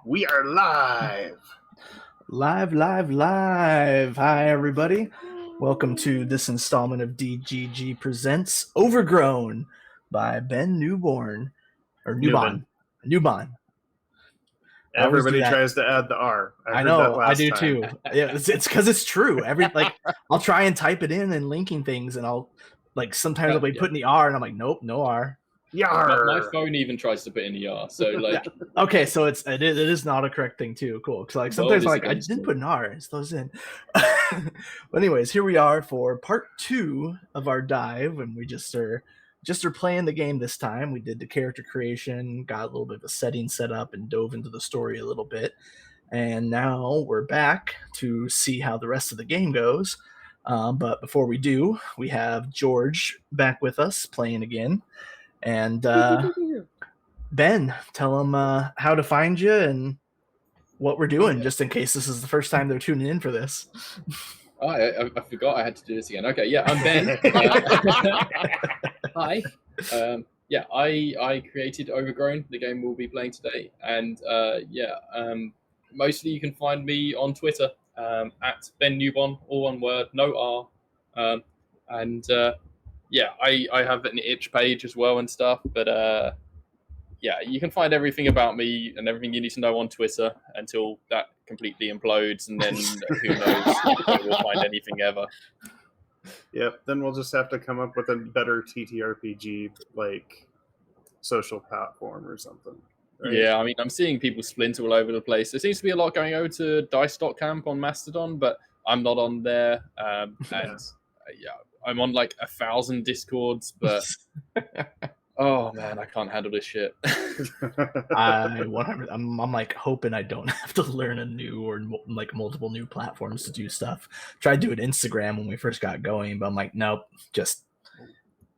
We are live. Live. Hi, everybody. Welcome to this installment of DGG Presents Overgrown by Ben Newbon. Newbon. I always do Everybody that. tries to add the R. I heard that know, I last do time. too. Yeah, it's because it's true. I'll try and type it in and linking things, and sometimes I'll be putting the R, and I'm like, nope, no R. My phone even tries to put in the R. So like, okay, so it is not a correct thing too. Cool. Because sometimes I didn't put an R, it throws in. But anyways, here we are for part 2 of our dive, and we just are playing the game this time. We did the character creation, got a little bit of a setting set up, and dove into the story a little bit. And now we're back to see how the rest of the game goes. But before we do, we have George back with us playing again. And Ben, tell them how to find you and what we're doing, just in case this is the first time they're tuning in for this. Oh, I forgot I had to do this again. Okay, yeah, I'm Ben. Hi. I created Overgrown, the game we'll be playing today. And mostly you can find me on Twitter at Ben Newbon, all one word, no R. I have an itch page as well and stuff. But you can find everything about me and everything you need to know on Twitter until that completely implodes, and then who knows if we'll find anything ever. Yep, then we'll just have to come up with a better TTRPG, like, social platform or something. Right? Yeah, I mean, I'm seeing people splint all over the place. There seems to be a lot going over to Dice.camp on Mastodon, but I'm not on there. I'm on like 1,000 Discords, but... Oh man, I can't handle this shit. I'm like hoping I don't have to learn a new or like multiple new platforms to do stuff. Tried to do it Instagram when we first got going, but I'm like, nope, just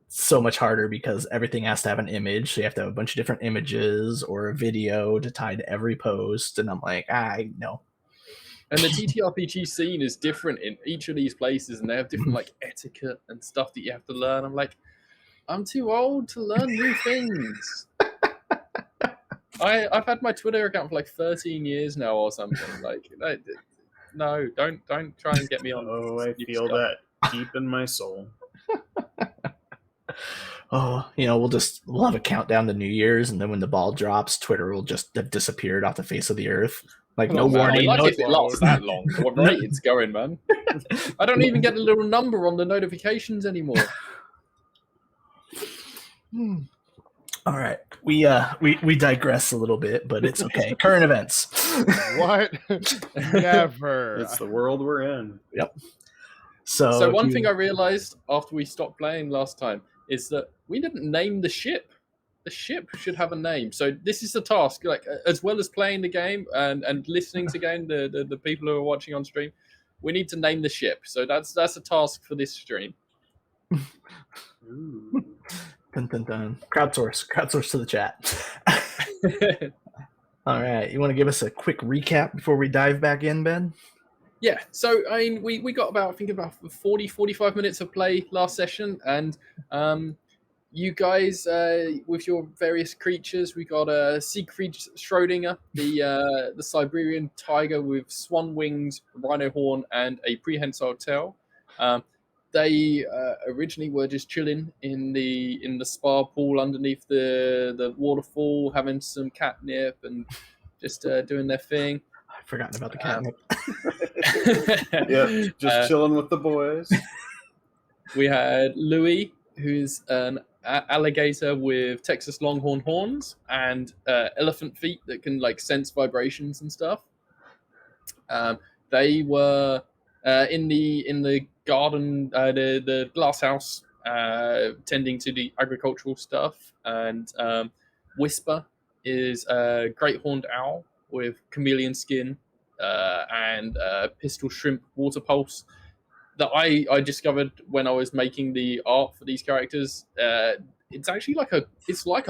so much harder because everything has to have an image. So you have to have a bunch of different images or a video to tie to every post. And I'm like, no. And the TTRPG scene is different in each of these places, and they have different like etiquette and stuff that you have to learn. I'm like, I'm too old to learn new things. I've had my Twitter account for like 13 years now or something. Like, no, don't try and get me on. Oh, I feel stuff. That deep in my soul. Oh, we'll have a countdown to New Year's, and then when the ball drops, Twitter will just have disappeared off the face of the earth. Like, no warning. If it lasts that long. What rate it's going, man? I don't even get the little number on the notifications anymore. All right, we digress a little bit, but it's okay. Current events. What? Never. It's the world we're in. Yep. So one thing I realized after we stopped playing last time is that we didn't name the ship. The ship should have a name. So this is the task, like as well as playing the game and listening to game, the people who are watching on stream, we need to name the ship. So that's a task for this stream. Ooh. Dun, dun, dun. Crowdsource to the chat. All right, you want to give us a quick recap before we dive back in, Ben? Yeah, so I mean, we got about 40-45 minutes of play last session, and you guys with your various creatures, we got Siegfried Schrödinger, the Siberian tiger with swan wings, rhino horn, and a prehensile tail. They originally were just chilling in the spa pool underneath the waterfall, having some catnip and just doing their thing. I've forgotten about the catnip. Yeah, just chilling with the boys. We had Louis, who's an alligator with Texas Longhorn horns and elephant feet that can like sense vibrations and stuff. They were in the garden, the glass house, tending to the agricultural stuff. And Whisper is a great horned owl with chameleon skin and pistol shrimp water pulse that I discovered when I was making the art for these characters. It's actually like a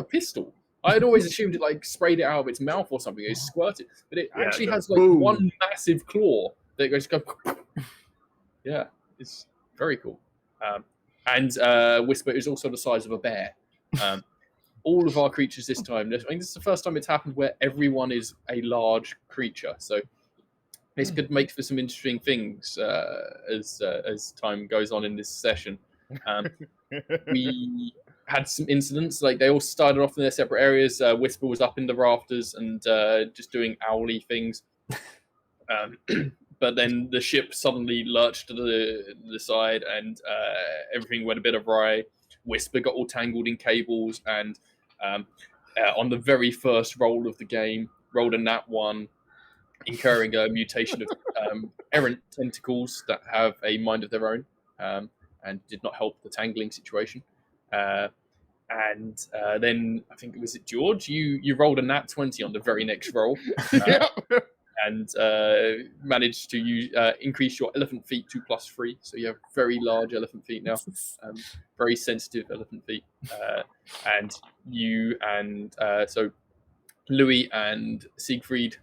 pistol. I had always assumed it like sprayed it out of its mouth or something. It squirted, but it actually has like one massive claw that goes go. Yeah, it's very cool. And Whisper is also the size of a bear. all of our creatures this time. I think this is the first time it's happened where everyone is a large creature. So this could make for some interesting things as time goes on in this session. We had some incidents, like they all started off in their separate areas. Whisper was up in the rafters and just doing owly things. But then the ship suddenly lurched to the side and everything went a bit awry. Whisper got all tangled in cables and on the very first roll of the game, rolled a nat 1, incurring a mutation of errant tentacles that have a mind of their own and did not help the tangling situation. And then I think it was George. You rolled a nat 20 on the very next roll, and managed to increase your elephant feet to +3. So you have very large elephant feet now, very sensitive elephant feet. And you and so Louis and Siegfried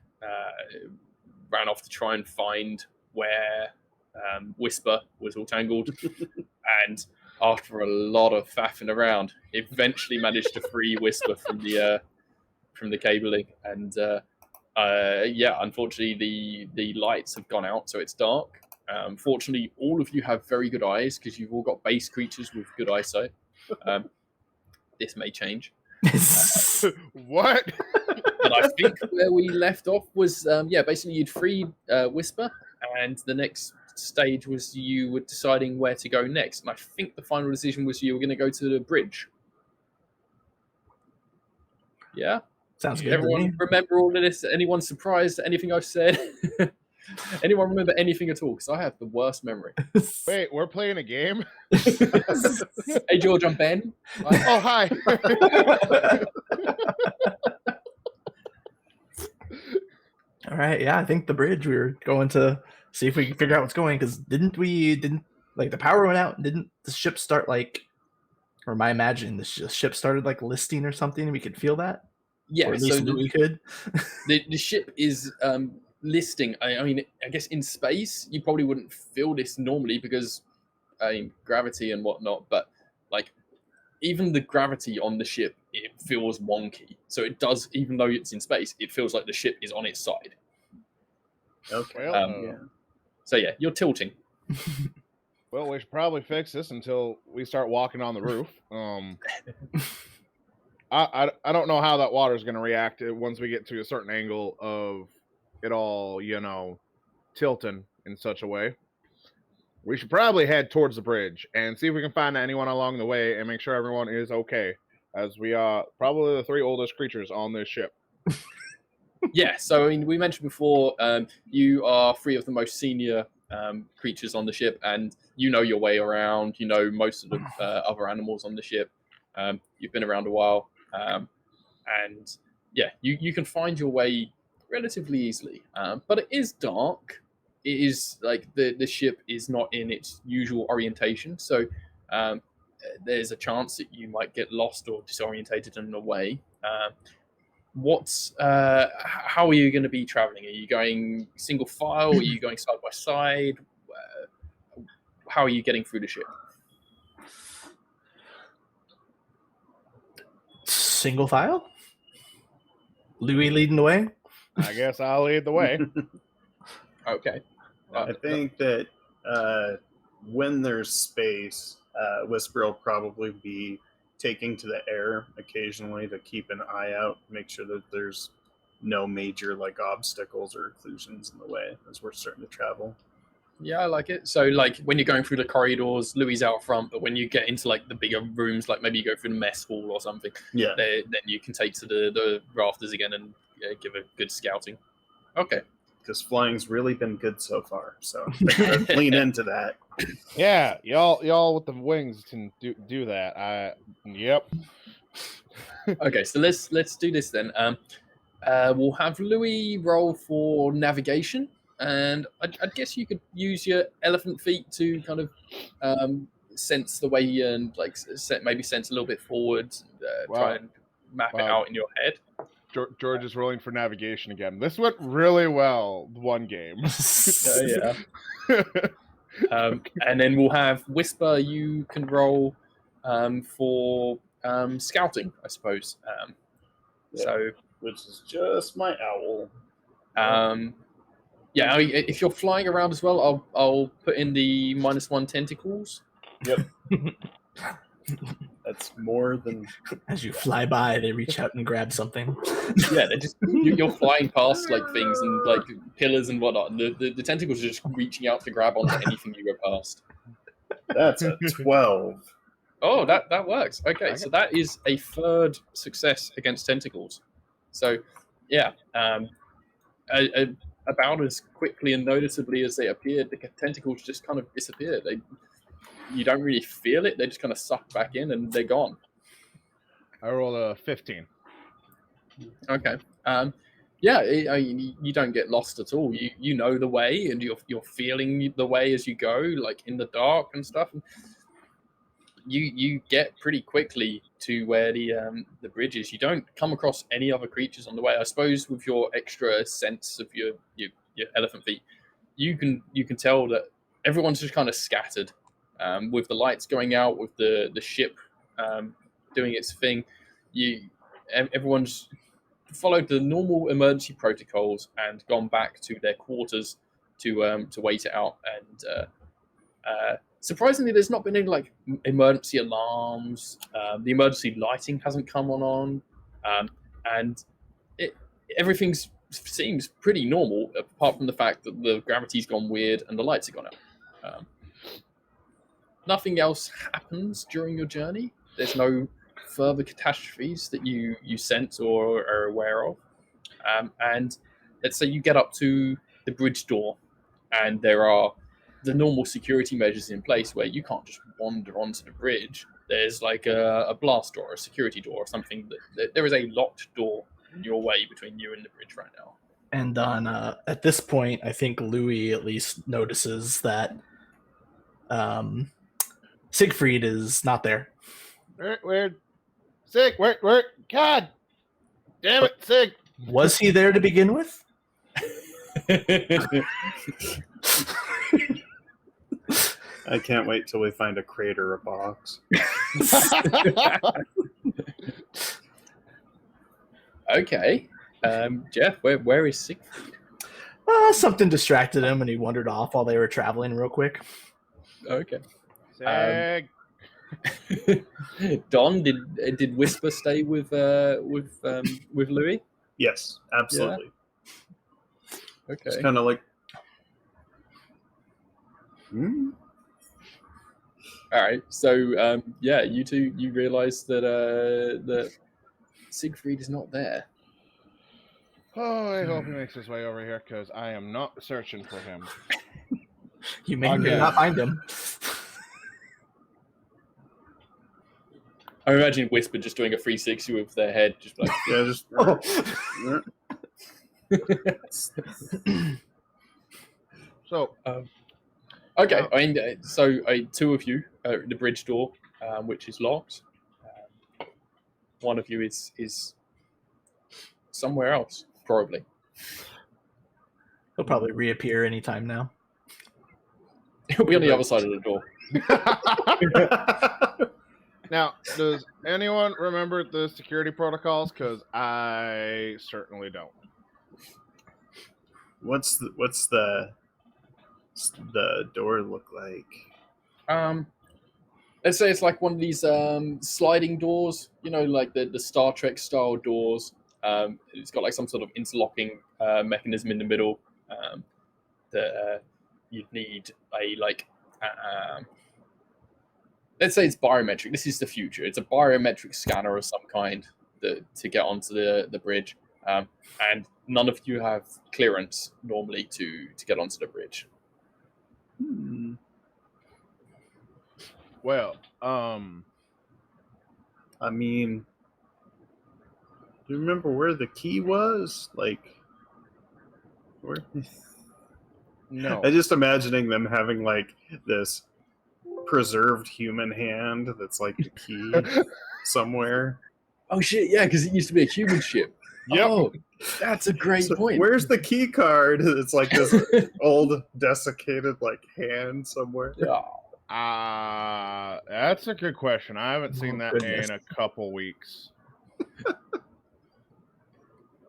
ran off to try and find where Whisper was all tangled, and after a lot of faffing around, eventually managed to free Whisper from the cabling. And unfortunately, the lights have gone out, so it's dark. Fortunately, all of you have very good eyes because you've all got base creatures with good eyesight. This may change. What? But I think where we left off was, basically you'd freed Whisper, and the next stage was you were deciding where to go next. And I think the final decision was you were going to go to the bridge. Yeah? Sounds good. Everyone remember all of this? Anyone surprised at anything I've said? Anyone remember anything at all? Because I have the worst memory. Wait, we're playing a game? Hey, George, I'm Ben. Oh, hi. All right, yeah, I think the bridge. We were going to see if we can figure out what's going. Because didn't the power went out? Didn't the ship start or am I imagining the ship started listing or something? And we could feel that. Yeah, or at least we could. The ship is listing. I mean, I guess in space you probably wouldn't feel this normally because gravity and whatnot. But even the gravity on the ship, it feels wonky. So it does, even though it's in space, it feels like the ship is on its side. Okay. So yeah, you're tilting. Well, we should probably fix this until we start walking on the roof. I don't know how that water is going to react once we get to a certain angle of it all, tilting in such a way. We should probably head towards the bridge and see if we can find anyone along the way and make sure everyone is okay, as we are probably the 3 oldest creatures on this ship. Yeah, so I mean, we mentioned before, you are 3 of the most senior creatures on the ship, and you know your way around. You know most of the other animals on the ship. You've been around a while, and yeah, you can find your way relatively easily. But it is dark. It is the ship is not in its usual orientation, so there's a chance that you might get lost or disorientated in a way. How are you going to be traveling? Are you going single file? Are you going side by side? How are you getting through the ship? Single file? Louis leading the way? I guess I'll lead the way. Okay. I think that when there's space, Whisper will probably be taking to the air occasionally to keep an eye out, make sure that there's no major obstacles or occlusions in the way as we're starting to travel. Yeah, I like it. So when you're going through the corridors, Louis out front, but when you get into the bigger rooms, maybe you go through the mess hall or something, yeah, then you can take to the rafters again and give a good scouting. Okay. Because flying's really been good so far, so lean into that. Yeah, y'all with the wings can do that. Yep. Okay, so let's do this then. We'll have Louis roll for navigation, and I guess you could use your elephant feet to kind of sense the way and maybe sense a little bit forward, try and map it out in your head. George is rolling for navigation again. This went really well, one game. Yeah. And then we'll have Whisper. You can roll for scouting, I suppose. Yeah. So, which is just my owl. yeah, if you're flying around as well, I'll put in the -1 tentacles. Yep. That's more than. As you fly by, they reach out and grab something. Yeah, they're just you're flying past like things and like pillars and whatnot. And the tentacles are just reaching out to grab onto anything you go past. That's a 12. Oh, that works. Okay, so that is a third success against tentacles. So, yeah, about as quickly and noticeably as they appeared, the tentacles just kind of disappeared. You don't really feel it. They just kind of suck back in and they're gone. I rolled a 15. Okay. Yeah, you don't get lost at all. You know the way, and you're feeling the way as you go, like in the dark and stuff. You get pretty quickly to where the bridge is. You don't come across any other creatures on the way. I suppose with your extra sense of your elephant feet, you can tell that everyone's just kind of scattered. With the lights going out, with the ship doing its thing, everyone's followed the normal emergency protocols and gone back to their quarters to wait it out. And surprisingly, there's not been any like emergency alarms. The emergency lighting hasn't come on, and everything seems pretty normal, apart from the fact that the gravity's gone weird and the lights have gone out. Nothing else happens during your journey. There's no further catastrophes that you sense or are aware of. And let's say you get up to the bridge door, and there are the normal security measures in place where you can't just wander onto the bridge. There's like a blast door, a security door, or something. There is a locked door in your way between you and the bridge right now. And on at this point, I think Louis at least notices that Siegfried is not there. Where? Sig, where? God damn it, Sig. Was he there to begin with? I can't wait till we find a crate or a box. Okay. Jeff, where is Siegfried? Something distracted him and he wandered off while they were traveling real quick. Okay. Sig. Don, did Whisper stay with Louis? Yes, absolutely. Yeah. Okay. It's kind of like. All right. So yeah, you two, you realize that Siegfried is not there. Oh, I hope he makes his way over here because I am not searching for him. You may not find him. I imagine Whisper just doing a 360 with their head, just like Yeah, just. So, okay. I mean, so two of you are at the bridge door, which is locked. One of you is somewhere else, probably. He'll probably reappear anytime now. He'll be on the other side of the door. now, does anyone remember the security protocols? Because I certainly don't. What's the door look like? Let's say it's like one of these sliding doors, like the Star Trek style doors. It's got like some sort of interlocking mechanism in the middle that you'd need a let's say it's biometric. This is the future. It's a biometric scanner of some kind to get onto the bridge. And none of you have clearance normally to get onto the bridge. Well, I mean, do you remember where the key was? Like, where? no. I just imagining them having like this preserved human hand that's like the key somewhere. Oh shit! Yeah, because it used to be a human ship. Yep. Oh, that's a great point. Where's the key card? It's like this old desiccated like hand somewhere. Yeah. That's a good question. I haven't seen that goodness. in a couple weeks.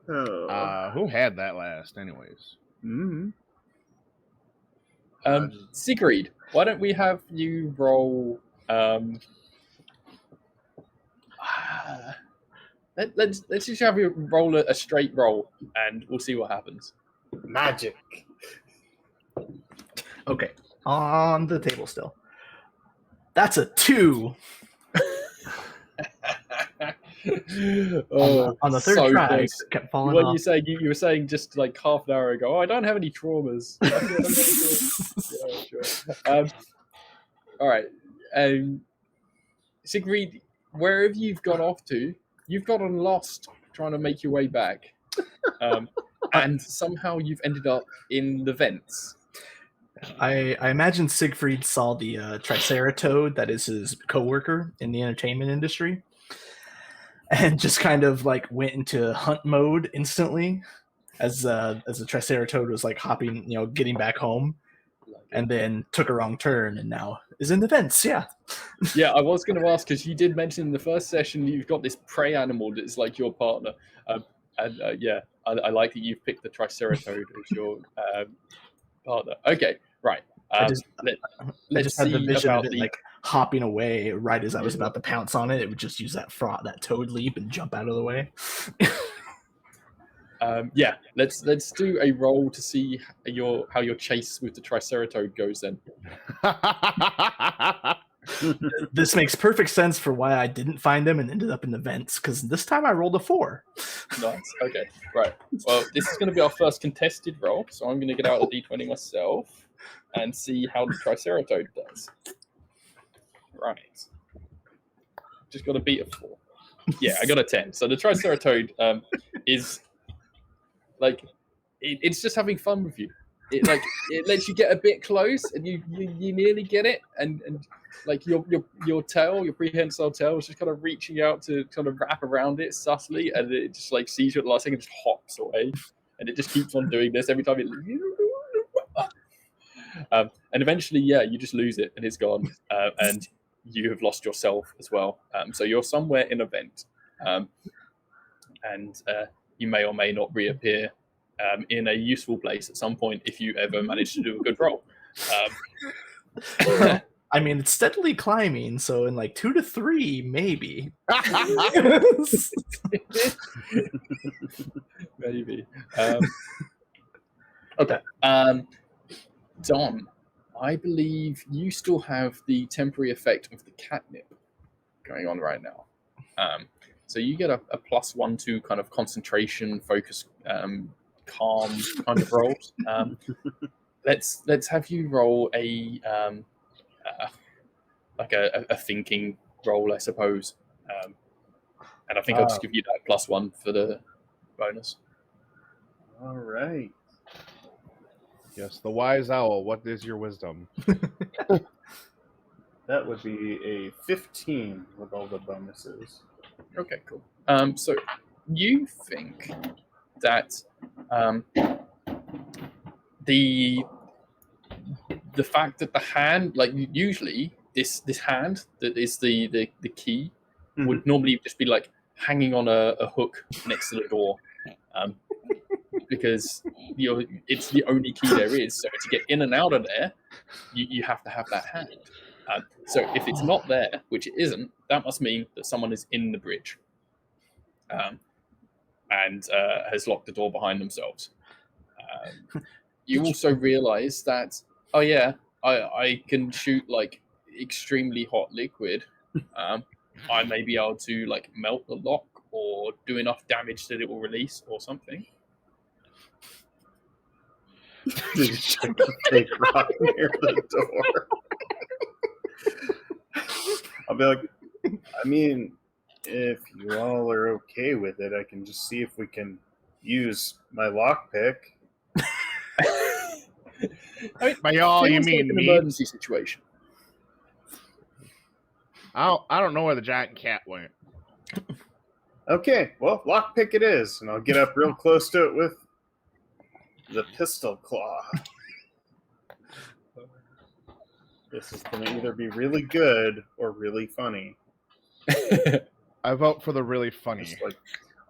Oh. Who had that last, anyways? Mm-hmm. Sigrid, why don't we have you roll? Let's just have you roll a straight roll, and we'll see what happens. Magic. Okay, on the table still. That's a 2. On the third so try, close. it kept falling What off. you were saying just like half an hour ago. Oh, I don't have any traumas. I don't have any traumas. Yeah, sure. All right. Sigrid, wherever you've got off to, you've gotten lost trying to make your way back, and somehow you've ended up in the vents. I imagine Siegfried saw the Triceratoad that is his coworker in the entertainment industry, and just kind of like went into hunt mode instantly as the Triceratoad was like hopping, getting back home, and then took a wrong turn and now is in the vents. Yeah. Yeah, I was going to ask because you did mention in the first session you've got this prey animal that's like your partner, and yeah, I like that you've picked the Triceratoad as your partner. Okay, right. I Let's just had the see vision about of it like hopping away right as I was about to pounce on it. It would just use that toad leap and jump out of the way. Yeah, let's do a roll to see how your chase with the Triceratoad goes then. This makes perfect sense for why I didn't find them and ended up in the vents, because this time I rolled a 4. Nice. Okay, right. Well, this is going to be our first contested roll, so I'm going to get out a D20 myself and see how the Triceratoad does. Right. Just got to beat a 4. Yeah, I got a 10. So the Triceratoad is like it's just having fun with you. It lets you get a bit close, and you nearly get it, and like your tail, your prehensile tail, is just kind of reaching out to kind of wrap around it subtly, and it just like sees you at the last second, just hops away, and it just keeps on doing this every time it. And eventually, yeah, you just lose it, and it's gone, and you have lost yourself as well. So you're somewhere in a vent, and you may or may not reappear in a useful place at some point if you ever manage to do a good roll. I mean, it's steadily climbing, so in like 2 to 3, maybe. Maybe. Okay. Don, I believe you still have the temporary effect of the catnip going on right now. So you get a +1/2 kind of concentration, focus, calm kind of rolls. Let's have you roll a thinking roll, I suppose. And I think I'll just give you that +1 for the bonus. All right. Yes, the wise owl. What is your wisdom? That would be a 15 with all the bonuses. Okay, cool. So you think that the fact that the hand, like usually this hand that is the key would normally just be like hanging on a hook next to the door, because it's the only key there is. So to get in and out of there, you have to have that hand. So if it's not there, which it isn't, that must mean that someone is in the bridge, and has locked the door behind themselves. You also realize that, oh yeah, I can shoot like extremely hot liquid. I may be able to like melt the lock or do enough damage that it will release or something. Did you check the big rock near the door? I'll be like, I mean, if you all are okay with it, I can just see if we can use my lockpick. I mean, By y'all, you feels mean like an me? emergency situation. I don't know where the giant cat went. Okay, well, lockpick it is, and I'll get up real close to it with the pistol claw. This is going to either be really good or really funny. I vote for the really funny. Just like,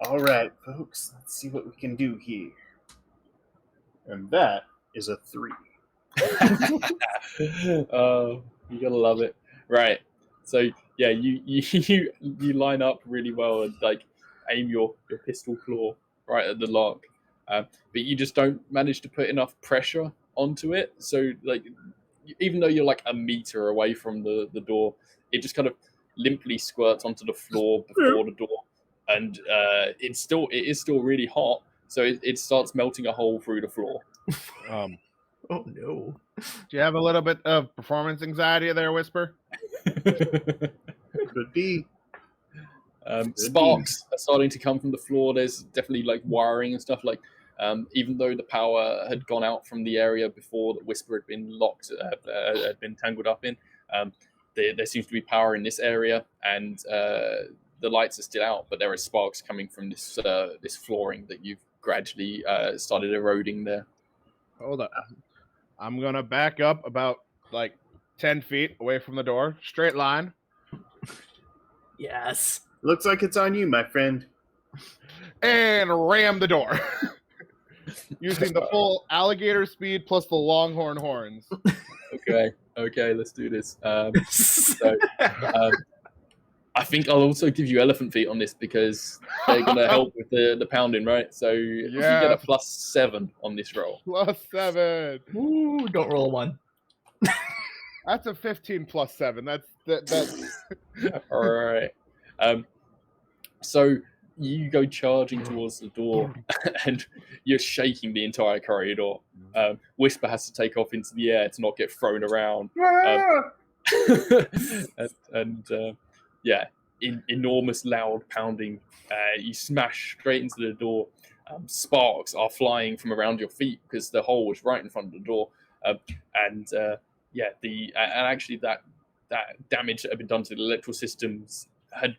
all right, folks, let's see what we can do here. And that is a 3. Oh, you gotta love it. Right. So yeah, you line up really well and like aim your pistol claw right at the lock, but you just don't manage to put enough pressure onto it. So like, even though you're like a meter away from the door, it just kind of limply squirts onto the floor before the door, and it is still really hot. So it starts melting a hole through the floor. Oh no! Do you have a little bit of performance anxiety there, Whisper? Could be. Sparks are starting to come from the floor. There's definitely like wiring and stuff. Like, even though the power had gone out from the area before that Whisper had been locked, had been tangled up in, there seems to be power in this area, and the lights are still out. But there are sparks coming from this this flooring that you've gradually started eroding there. Hold up. I'm going to back up about like 10 feet away from the door. Straight line. Yes. Looks like it's on you, my friend. And ram the door. Using the full alligator speed plus the longhorn horns. Okay, let's do this. I think I'll also give you elephant feet on this because they're going to help with the pounding, right? So you get a +7 on this roll. +7. Ooh, don't roll a 1. That's a 15 plus 7. That's All right. So you go charging towards the door, and you're shaking the entire corridor. Whisper has to take off into the air to not get thrown around. Yeah, enormous loud pounding. You smash straight into the door. Sparks are flying from around your feet because the hole was right in front of the door. And actually that damage that had been done to the electrical systems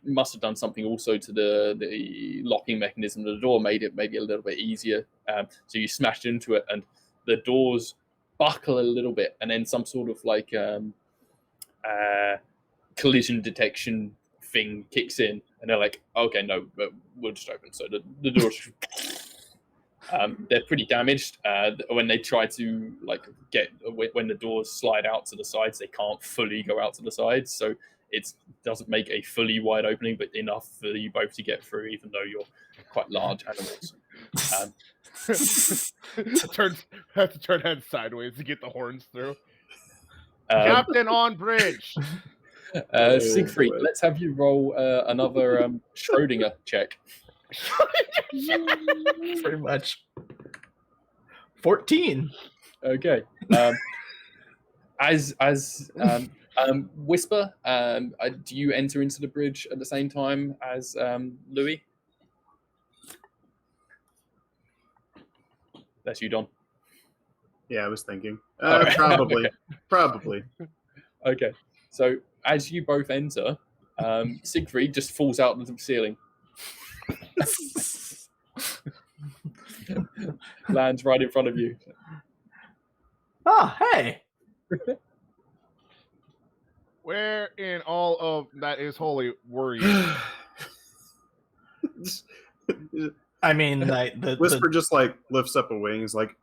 must have done something also to the locking mechanism of the door, made it maybe a little bit easier. So you smashed into it, and the doors buckle a little bit, and then some sort of like collision detection thing kicks in, and they're like, okay, no, but we'll just open. So the doors they're pretty damaged. When they try to like when the doors slide out to the sides, they can't fully go out to the sides, so it doesn't make a fully wide opening, but enough for you both to get through, even though you're quite large animals. Have to turn head sideways to get the horns through. Captain on bridge. Siegfried, let's have you roll another Schrodinger check. Pretty much. 14. Okay. As Whisper, do you enter into the bridge at the same time as Louis? That's you, Don. Yeah, I was thinking. Right. Probably. Okay. Probably. Okay. So as you both enter, Siegfried just falls out of the ceiling. Lands right in front of you. Oh, hey. Where in all of that is holy were you? I mean, the Whisper just like lifts up a wing. He's like,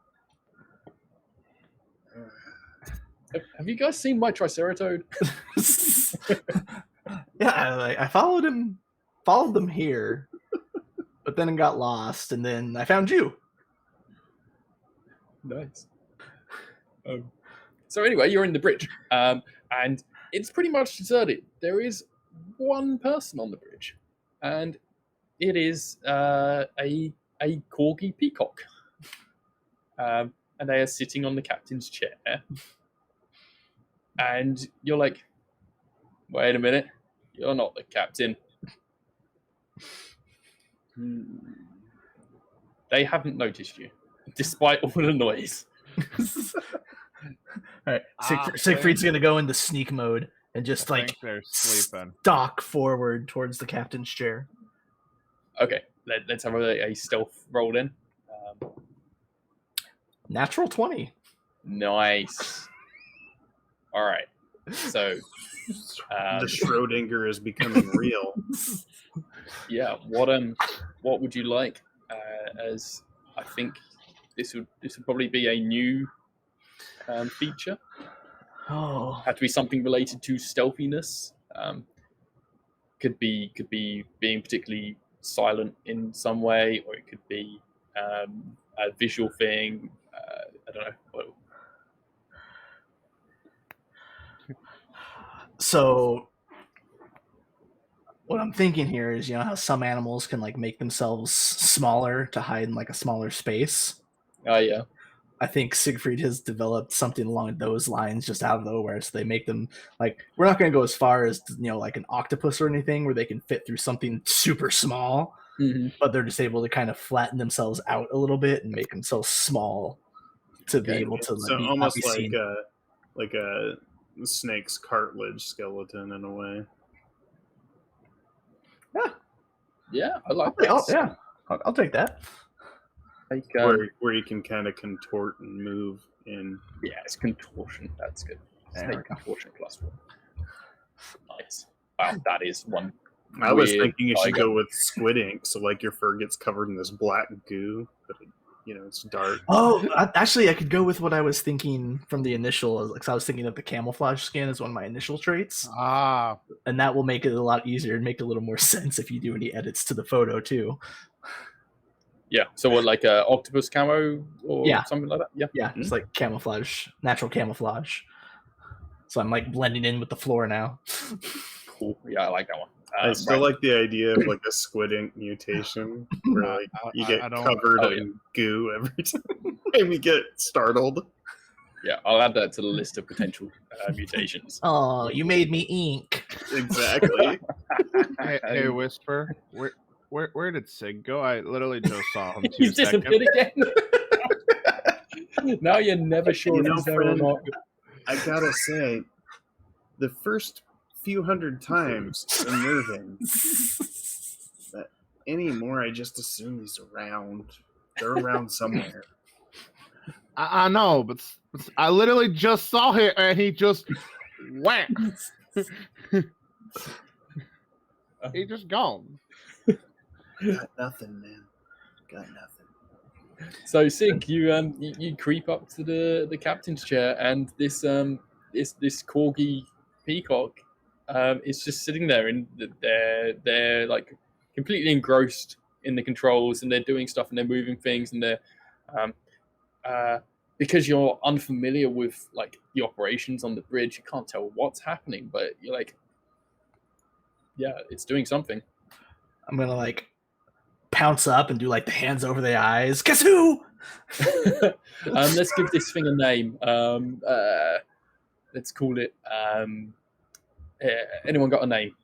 Have you guys seen my Triceratops? Yeah, I followed them here, but then got lost, and then I found you. Nice. So anyway, you're in the bridge, and it's pretty much deserted. There is one person on the bridge, and it is a corgi peacock, and they are sitting on the captain's chair. And you're like, wait a minute, you're not the captain. They haven't noticed you, despite all the noise. All right, Siegfried's gonna go into sneak mode and just like they're sleeping. stalk forward towards the captain's chair. Okay, let's have a stealth roll in. Natural 20. Nice. All right. So The Schrodinger is becoming real. yeah, what would you like? As I think this would probably be a new feature. Oh, Had to be something related to stealthiness. Could be being particularly silent in some way, or it could be a visual thing. I don't know. so what I'm thinking here is, you know how some animals can like make themselves smaller to hide in like a smaller space. Oh yeah. I think Siegfried has developed something along those lines just out of nowhere. So they make them like, we're not going to go as far as, you know, like an octopus or anything where they can fit through something super small, but they're just able to kind of flatten themselves out a little bit and make themselves small to be able to So be, almost not be like a snake's cartilage skeleton in a way. Yeah, I like that. Yeah, I'll take that. Like, where you can kind of contort and move in. Yeah, it's contortion. That's good. There Snake contortion +1. Nice. Wow, that is one. I was weird thinking you should tiger. go with squid ink, so like your fur gets covered in this black goo, but you know it's dark. Oh, actually, I could go with what I was thinking from the initial. Like, I was thinking of the camouflage skin as one of my initial traits, and that will make it a lot easier and make a little more sense if you do any edits to the photo too. Yeah. So what, like a octopus camo or something like that? Yeah. Yeah, it's like camouflage, natural camouflage. So I'm like blending in with the floor now. Cool. Yeah, I like that one. I still like the idea of like a squid ink mutation where like you get covered in goo every time you get startled. Yeah, I'll add that to the list of potential mutations. Oh, you made me ink. Exactly. Hey, Whisper, where did Sig go? I literally just saw him. He's disappeared again. Now you're never sure if he's there or not. I gotta say, the first few hundred times unnerving. But anymore, I just assume he's around. They're around somewhere. I know, but I literally just saw him and he just went. He just gone. Got nothing, man. Got nothing. So Sig, you creep up to the captain's chair, and this corgi peacock is just sitting there, and they're like completely engrossed in the controls, and they're doing stuff, and they're moving things, and they're because you're unfamiliar with like the operations on the bridge, you can't tell what's happening, but you're like, yeah, it's doing something. I'm gonna like pounce up and do like the hands over the eyes. Guess who? Let's give this thing a name. Let's call it. Anyone got a name?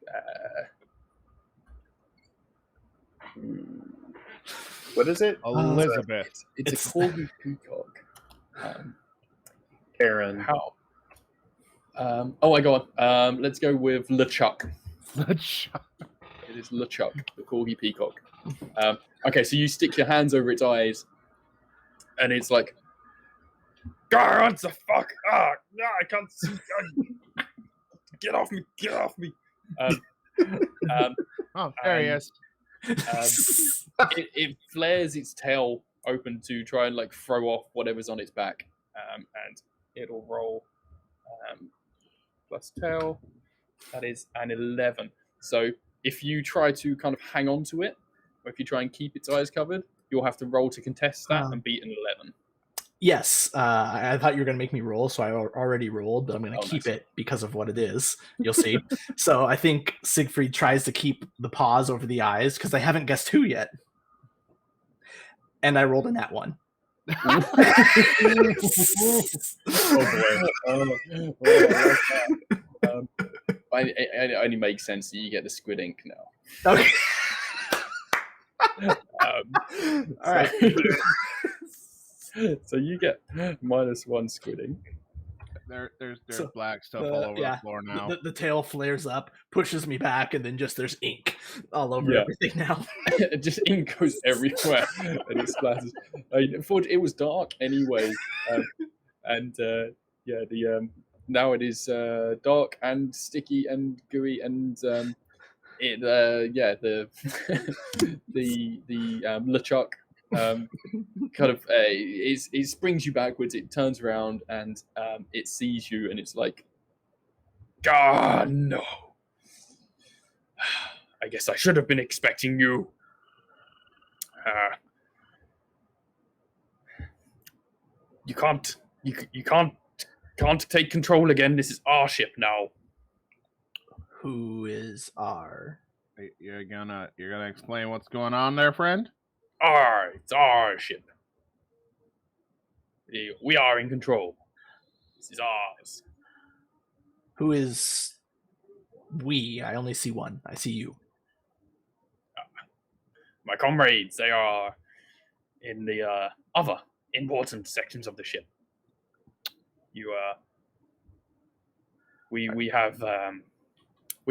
What is it? Elizabeth. It's a corgi peacock. Karen. How? I go on. Let's go with LeChuck. LeChuck. It is LeChuck, the corgi peacock. Okay, so you stick your hands over its eyes, and it's like, God, what the fuck? Ah, no, I can't see. Get off me! Get off me! Oh, there he is. It flares its tail open to try and like throw off whatever's on its back, and it'll roll plus tail. That is an 11. So if you try to kind of hang on to it, or if you try and keep its eyes covered, you'll have to roll to contest that and beat an 11. Yes, I thought you were going to make me roll, so I already rolled, but I'm going to keep it because of what it is. You'll see. So I think Siegfried tries to keep the paws over the eyes because they haven't guessed who yet. And I rolled a nat 1. It only makes sense that you get the squid ink now. Okay. All right. So you get -1 squid ink. There's black stuff all over the floor now. The tail flares up, pushes me back, and then just there's ink all over everything now. Just ink goes everywhere, and it splatters. It was dark anyway, and now it is dark and sticky and gooey and the LeChuck kind of it springs you backwards. It turns around and it sees you, and it's like, God, no. I guess I should have been expecting you. You can't take control again. This is our ship now. Who is our? You're gonna explain what's going on there, friend? It's our ship. We are in control. This is ours. Who is we? I only see one. I see you. My comrades, they are in the other important sections of the ship. We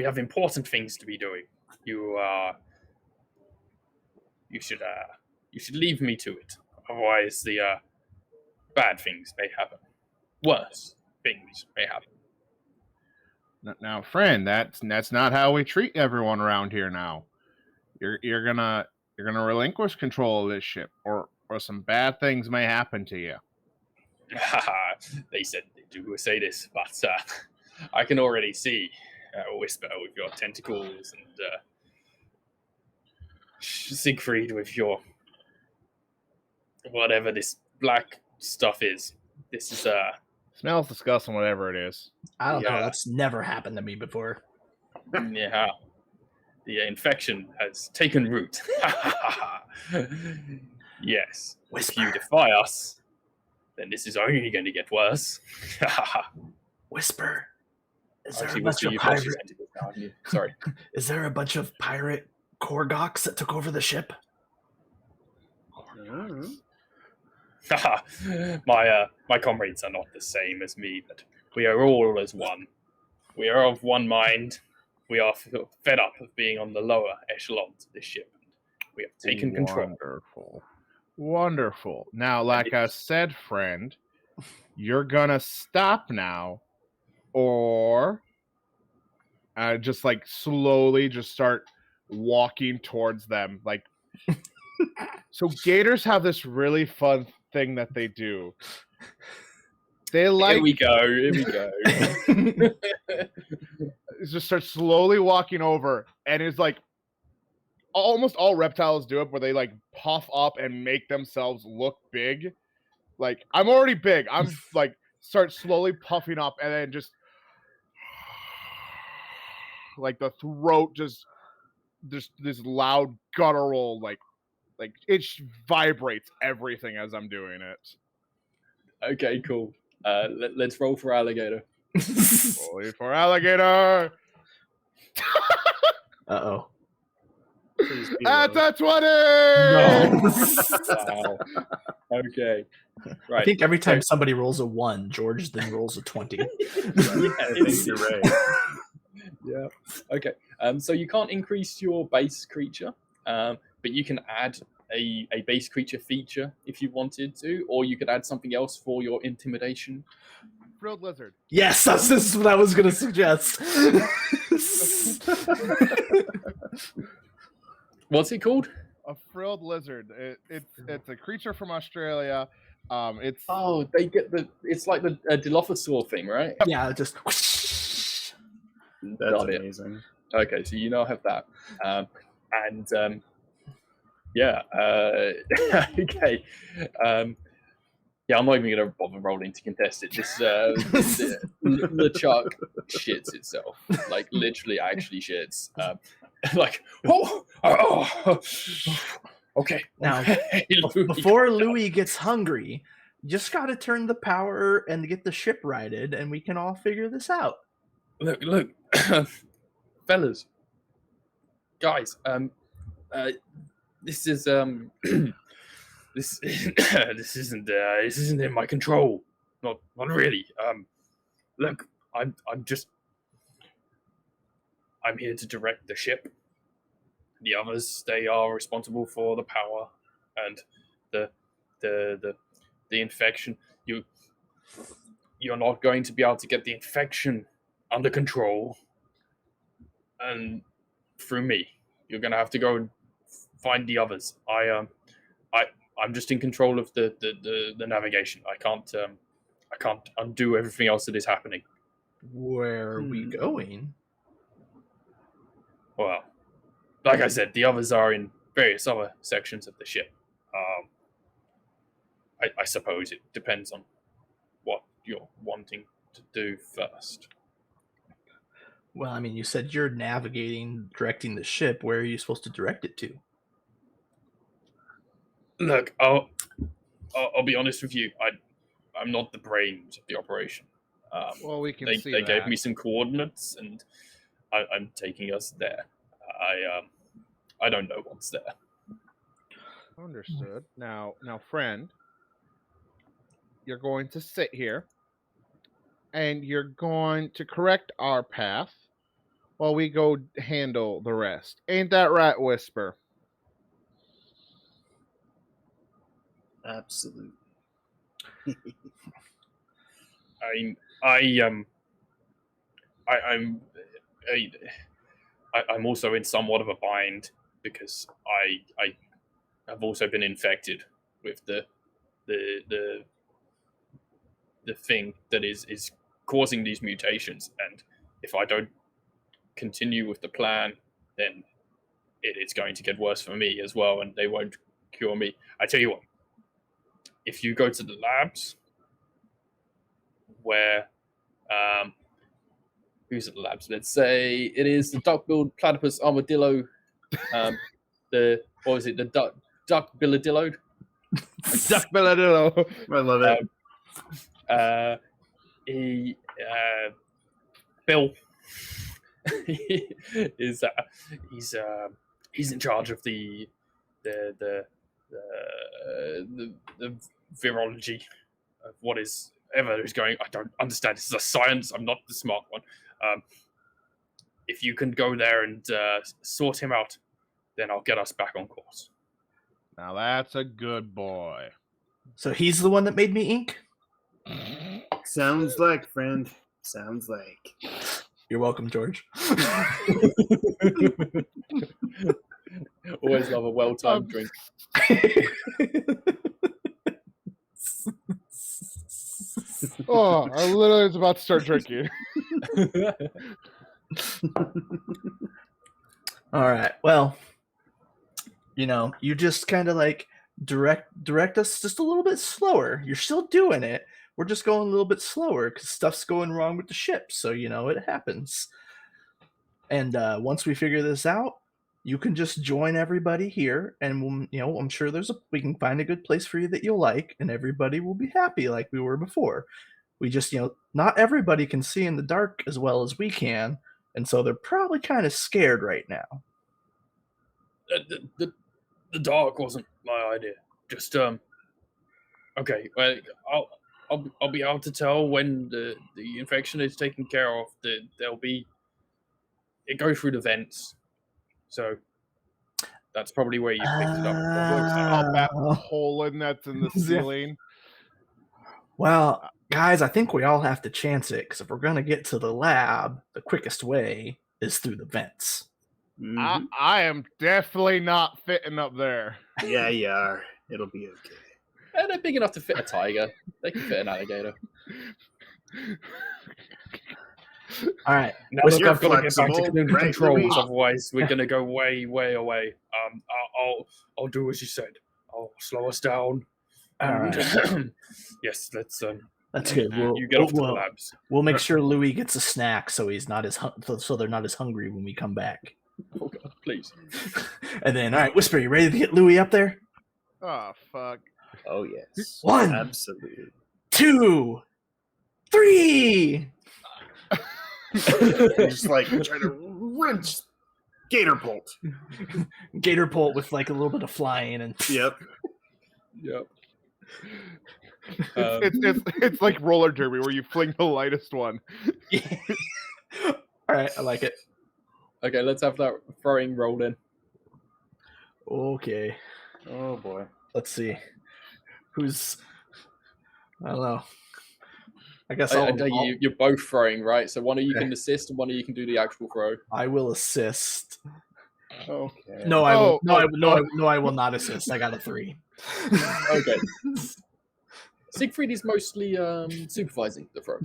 have important things to be doing. You should leave me to it. Otherwise, the bad things may happen. Worse things may happen. Now, friend, that's not how we treat everyone around here. Now, you're gonna relinquish control of this ship, or some bad things may happen to you. They said they do say this, but I can already see Whisper with your tentacles and Siegfried with your whatever this black stuff is. This is smells disgusting, whatever it is. I don't know. That's never happened to me before. Yeah. The infection has taken root. Yes. Whisper. If you defy us, then this is only going to get worse. Whisper. Is there Actually, a bunch of you've got your pirate? tentacles now, haven't you? Sorry. Is there a bunch of pirate Korgoks that took over the ship? My comrades are not the same as me, but we are all as one. We are of one mind. We are fed up of being on the lower echelons of this ship. We have taken control. Wonderful. Now, like I said, friend, you're gonna stop now, or just like slowly just start walking towards them. Like, so gators have this really fun thing that they do. They like. Here we go. Just start slowly walking over, and it's like almost all reptiles do it, where they like puff up and make themselves look big. Like, I'm already big. I'm like start slowly puffing up, and then just like the throat just this loud guttural like it vibrates everything as I'm doing it. Okay, cool. Let's roll for alligator. Rolling for alligator. Uh-oh. That's a 20! No. Wow. Okay. Right. I think every time somebody rolls a 1, George then rolls a 20. I think you're right. Yeah. Okay. So you can't increase your base creature, but you can add a base creature feature if you wanted to, or you could add something else for your intimidation. Frilled lizard. Yes, that's what I was going to suggest. What's it called? A frilled lizard. It's a creature from Australia. It's they get it's like the Dilophosaur thing, right? Yeah, just. That's amazing. Okay, so you now have that, okay. Yeah, I'm not even going to bother rolling to contest it. This LeChuck shits itself, like literally, actually shits. Like, okay. Now, before Louis gets hungry, you just got to turn the power and get the ship righted, and we can all figure this out. Look, fellas, guys. This is this isn't in my control. Not really. Look, I'm here to direct the ship. The others, they are responsible for the power and the infection. you're not going to be able to get the infection under control, and through me, you're going to have to go and find the others. I'm just in control of the navigation. I can't undo everything else that is happening. Where are we going? Well, like I said, the others are in various other sections of the ship. I suppose it depends on what you're wanting to do first. Well, I mean, you said you're navigating, directing the ship. Where are you supposed to direct it to? Look, I'll be honest with you. I'm not the brains of the operation. Well, we can see they that. gave me some coordinates, and I'm taking us there. I don't know what's there. Understood. Now, friend, you're going to sit here, and you're going to correct our path while we go handle the rest. Ain't that right, Whisper? Absolutely. I'm also in somewhat of a bind because I have also been infected with the thing that is causing these mutations, and if I don't continue with the plan, then it's going to get worse for me as well, and they won't cure me. I tell you what, if you go to the labs where who's at the labs? Let's say it is the duck-billed platypus armadillo. The duck billadillo. Duck Belladillo. I love it. Bill is he's in charge of the virology of what is ever is going. I don't understand. This is a science. I'm not the smart one. If you can go there and sort him out, then I'll get us back on course. Now that's a good boy. So he's the one that made me ink? Sounds like, friend. Sounds like. You're welcome, George. Always love a well-timed drink. Oh, I literally was about to start drinking. All right. Well, you just kind of like direct us just a little bit slower. You're still doing it. We're just going a little bit slower because stuff's going wrong with the ship. So, it happens. And once we figure this out, you can just join everybody here. And, I'm sure we can find a good place for you that you'll like. And everybody will be happy like we were before. We just, not everybody can see in the dark as well as we can. And so they're probably kind of scared right now. The dark wasn't my idea. Just okay. Well, I'll be able to tell when the infection is taken care of. It goes through the vents, so that's probably where you picked it up. Up that hole that's in the ceiling. Well, guys, I think we all have to chance it because if we're gonna get to the lab, the quickest way is through the vents. Mm-hmm. I am definitely not fitting up there. Yeah, you are. It'll be okay. They're big enough to fit a tiger. They can fit an alligator. All right. Now look, I've got to get back to the right, controls, Louis? otherwise we're going to go way, way away. I'll do as you said. I'll slow us down. All right. Yes, let's. That's good. You get off to the labs. We'll make sure Louis gets a snack so he's not so they're not as hungry when we come back. Oh God, please. And then, all right, Whisper, you ready to get Louis up there? Oh fuck. Oh yes. 1, absolutely. 2, 3. Just like trying to wrench gator bolt. Gator bolt with like a little bit of flying and. Yep. It's like roller derby where you fling the lightest one. All right, I like it. Okay, let's have that throwing roll in. Okay. Oh boy. Let's see. I don't know. I guess you're both throwing, right? So one of you can assist and one of you can do the actual throw. I will assist. Okay. No, I will. No, I will not assist. I got a 3. Okay. Siegfried is mostly supervising the throw.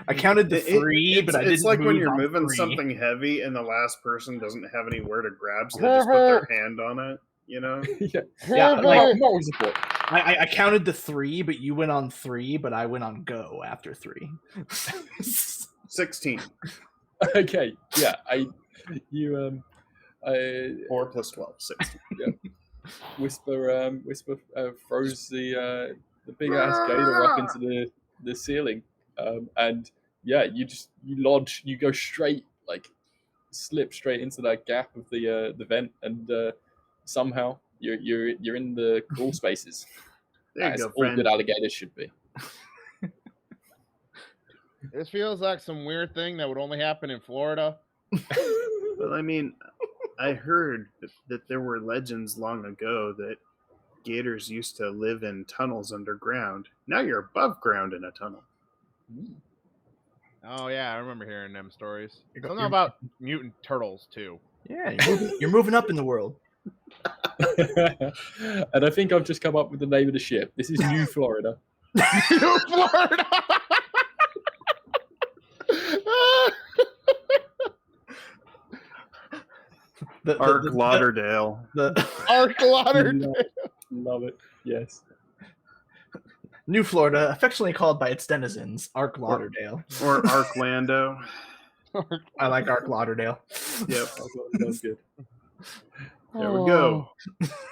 I counted the 3, but I didn't. It's like when you're on moving 3. something heavy and the last person doesn't have anywhere to grab, so they just put their hand on it. You know? Yeah. Like, moral support. I counted the 3, but you went on 3, but I went on go after 3. 16. Okay. Yeah. 4 plus 12, 16. Yeah. Whisper throws the big ass gator up into the ceiling, and yeah, you go straight, like slip straight into that gap of the vent, and somehow you're in the crawl spaces. There you as go, all friend. good alligators should be. This feels like some weird thing that would only happen in Florida. Well, I mean, I heard that there were legends long ago that gators used to live in tunnels underground. Now you're above ground in a tunnel. Oh yeah, I remember hearing them stories. Something about mutant turtles too. Yeah, you're moving up in the world. And I think I've just come up with the name of the ship. This is New Florida. New Florida. Ark Lauderdale. Ark Lauderdale. Love it. Yes. New Florida, affectionately called by its denizens, Ark Lauderdale. Or Arklando. I like Ark Lauderdale. Yep. Sounds good. There we go.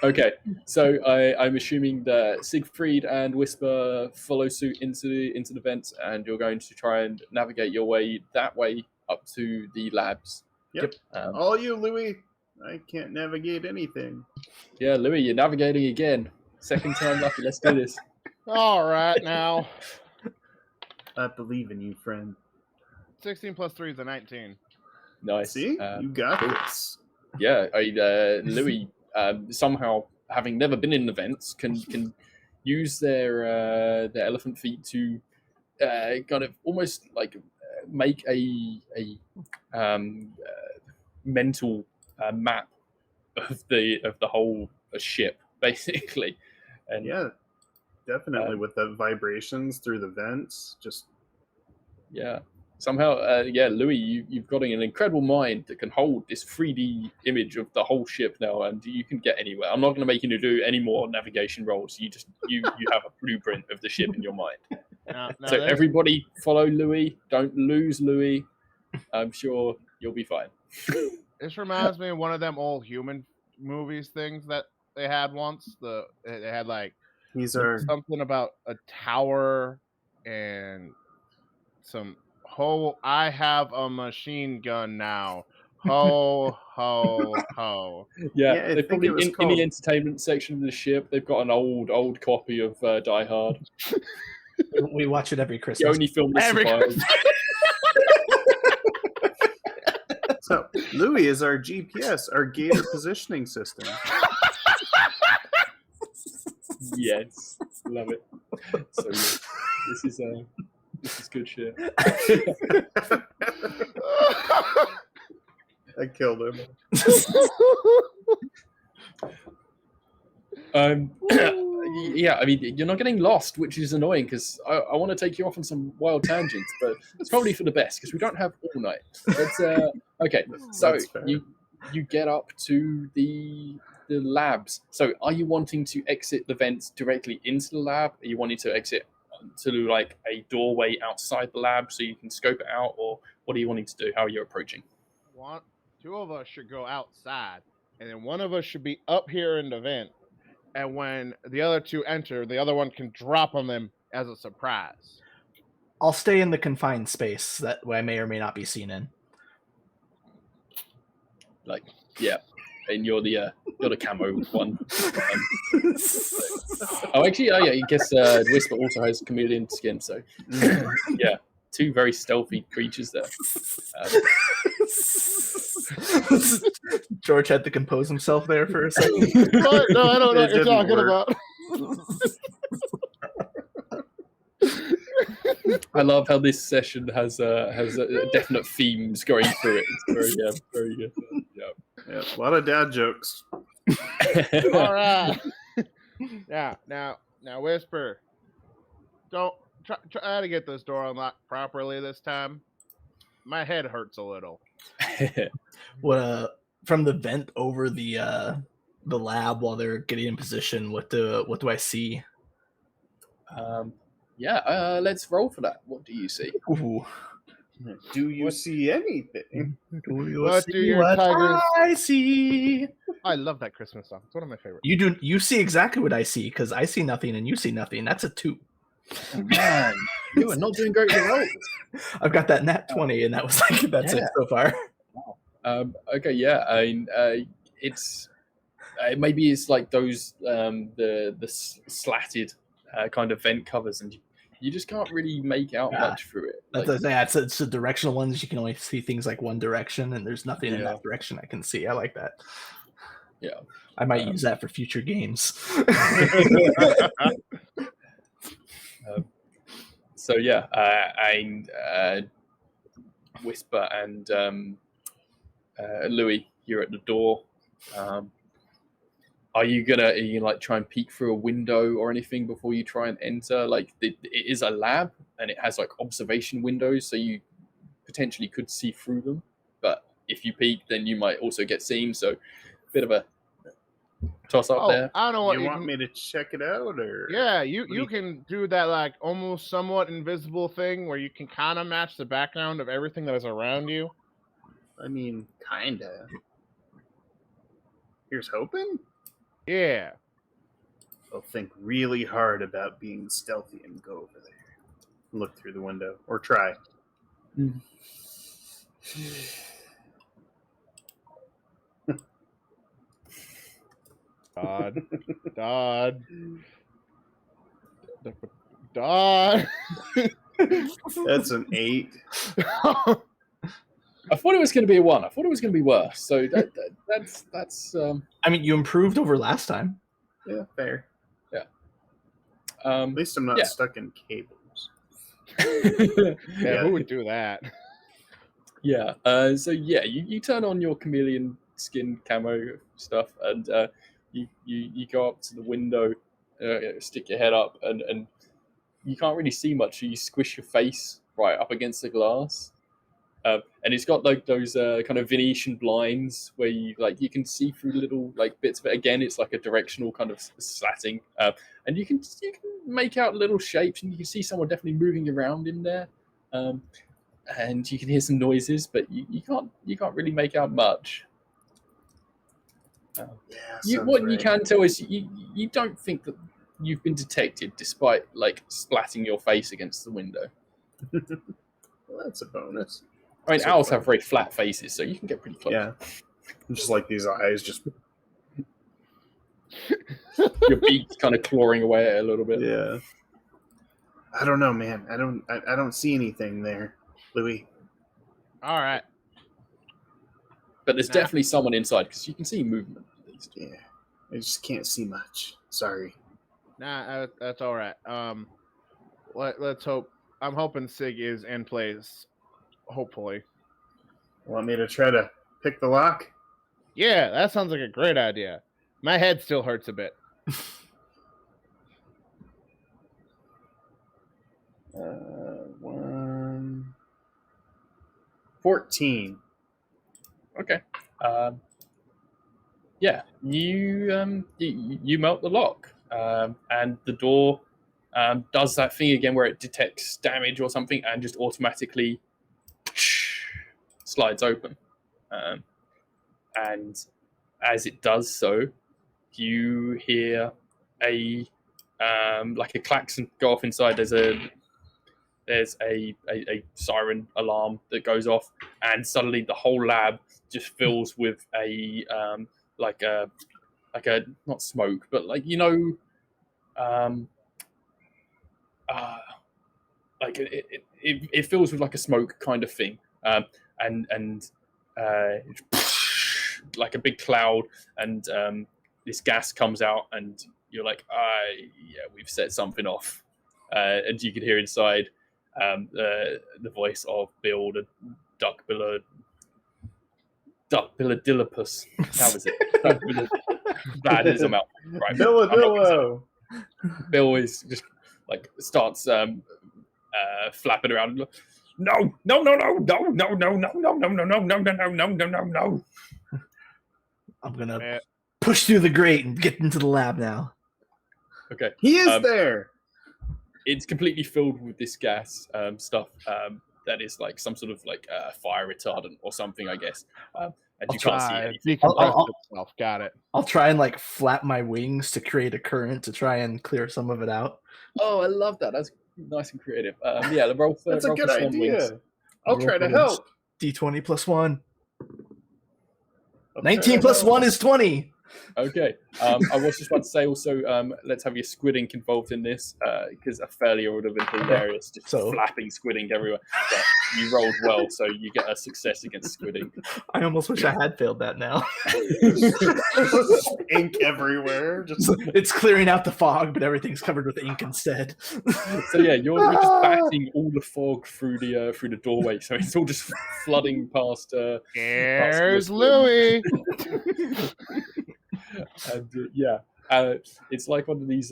Okay, so I'm assuming that Siegfried and Whisper follow suit into the vents, and you're going to try and navigate your way that way up to the labs. Yep. All you, Louis. I can't navigate anything. Yeah, Louis, you're navigating again. Second time lucky. Let's do this. All right, now. I believe in you, friend. 16 plus 3 is a 19. Nice. See? You got this. Yeah, Louis, somehow, having never been in events, can use their elephant feet to kind of almost like make a mental map of the whole ship, basically. And yeah, definitely with the vibrations through the vents, just yeah. Somehow, Louis, you've got an incredible mind that can hold this 3D image of the whole ship now, and you can get anywhere. I'm not going to make you do any more navigation rolls. You have a blueprint of the ship in your mind. So everybody follow Louis. Don't lose Louis. I'm sure you'll be fine. This reminds me of one of them old human movies things that they had once. They had like something about a tower and some. Ho, I have a machine gun now. Ho, ho, ho. Yeah, they probably in the entertainment section of the ship, they've got an old copy of Die Hard. We watch it every Christmas. The only film that survives. So, Louis is our GPS, our gator positioning system. Yes, love it. So this is good shit. I killed him. Yeah, I mean, you're not getting lost, which is annoying because I want to take you off on some wild tangents, but it's probably for the best because we don't have all night. But okay, so you get up to the labs. So are you wanting to exit the vents directly into the lab? Are you wanting to exit to like a doorway outside the lab so you can scope it out, or what are you wanting to do? How are you approaching? Two of us should go outside, and then one of us should be up here in the vent. And when the other two enter, the other one can drop on them as a surprise. I'll stay in the confined space that I may or may not be seen in. Like, yeah. And you're the camo one. I guess Whisper also has chameleon skin, so yeah, two very stealthy creatures there. George had to compose himself there for a second. No, I don't know what you're talking about. I love how this session has definite themes going through it. It's very good. Yeah, a lot of dad jokes. All right. Now, Whisper. Don't try to get this door unlocked properly this time. My head hurts a little. What from the vent over the lab while they're getting in position, what do I see? Let's roll for that. What do you see? Ooh. Do you see anything? What do your tigers? I see? I love that Christmas song. It's one of my favorites. You see exactly what I see because I see nothing and you see nothing. That's a 2. Oh, man, you are not doing great with the rolls. I've got that nat 20, and that was like that's it so far. Okay, yeah. I mean, it's maybe it's like those the slatted kind of vent covers, and you just can't really make out much through it. It's the directional ones. You can only see things like one direction, and there's nothing in that direction I can see. I like that. Yeah, I might use that for future games. So yeah, I Whisper and Louis, you're at the door. Are you like try and peek through a window or anything before you try and enter? Like it is a lab and it has like observation windows, so you potentially could see through them. But if you peek, then you might also get seen. So, bit of a toss up there. I don't know what you want me to check it out, or you can do that like almost somewhat invisible thing where you can kind of match the background of everything that is around you. I mean, kinda. Here's hoping. Yeah. I'll think really hard about being stealthy and go over there, look through the window, or try. Dodd. That's an 8. I thought it was going to be a 1. I thought it was going to be worse. So that's. I mean, you improved over last time. Yeah, fair. Yeah. At least I'm not stuck in cables. Who would do that? Yeah. So yeah, you turn on your chameleon skin camo stuff, and you go up to the window, stick your head up, and you can't really see much. So you squish your face right up against the glass. And it's got like those kind of Venetian blinds where you can see through little like bits of it. Again, it's like a directional kind of slatting, and you can make out little shapes, and you can see someone definitely moving around in there, and you can hear some noises, but you can't really make out much. What you can tell is you don't think that you've been detected, despite like splatting your face against the window. Well, that's a bonus. I mean, owls have very flat faces, so you can get pretty close. Yeah, just like these eyes, just your beak's kind of clawing away at it a little bit. Yeah. I don't know, man. I don't see anything there, Louis. All right. But there's definitely someone inside because you can see movement at least. Yeah, I just can't see much. Sorry. Nah, that's all right. Let's hope. I'm hoping Sig is in place. Hopefully. Want me to try to pick the lock? Yeah, that sounds like a great idea. My head still hurts a bit. 14. Okay. Yeah, you melt the lock, and the door does that thing again where it detects damage or something and just automatically slides open. And as it does so, you hear a like a klaxon go off inside. There's a siren alarm that goes off, and suddenly the whole lab just fills with a not smoke, but like like it fills with like a smoke kind of thing, and like a big cloud, and this gas comes out, and you're like, yeah, we've set something off, and you can hear inside, the voice of Bill the Duckbilladillipus. How was it? That is a mouth. Right. Billadillo. Bill is just like starts flapping around. No. I'm gonna push through the grate and get into the lab now. Okay. He is there. It's completely filled with this gas stuff that is like some sort of like fire retardant or something, I guess. And you can't see anything. Itself. Got it. I'll try and like flap my wings to create a current to try and clear some of it out. Oh, I love that. That's nice and creative. Yeah, the roll for That's a good idea. wings. I'll try to help. D20 plus 1. 19 plus 1 is 20. Okay. I was just about to say also, let's have your squid ink involved in this because a failure would have been hilarious, just flapping squid ink everywhere. But you rolled well, so you get a success against squid ink. I almost wish I had failed that now. Ink everywhere. It's clearing out the fog, but everything's covered with ink instead. So yeah, you're just batting all the fog through the doorway, so it's all just flooding past. There's Louis. And it's like one of these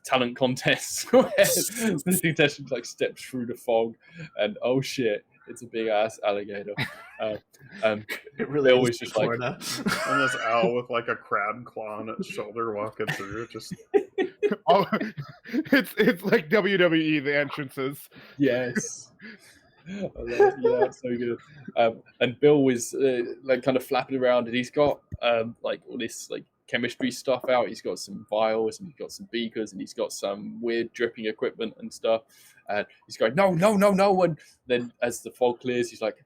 talent contests where the contestant like steps through the fog, and oh shit, it's a big ass alligator. It really always just like and this owl with like a crab claw on its shoulder walking through. Just it's like WWE the entrances. Yes. Yeah, it's so good. And Bill is like kind of flapping around, and he's got like all this like chemistry stuff out. He's got some vials, and he's got some beakers, and he's got some weird dripping equipment and stuff. And he's going, no. And then as the fog clears, he's like,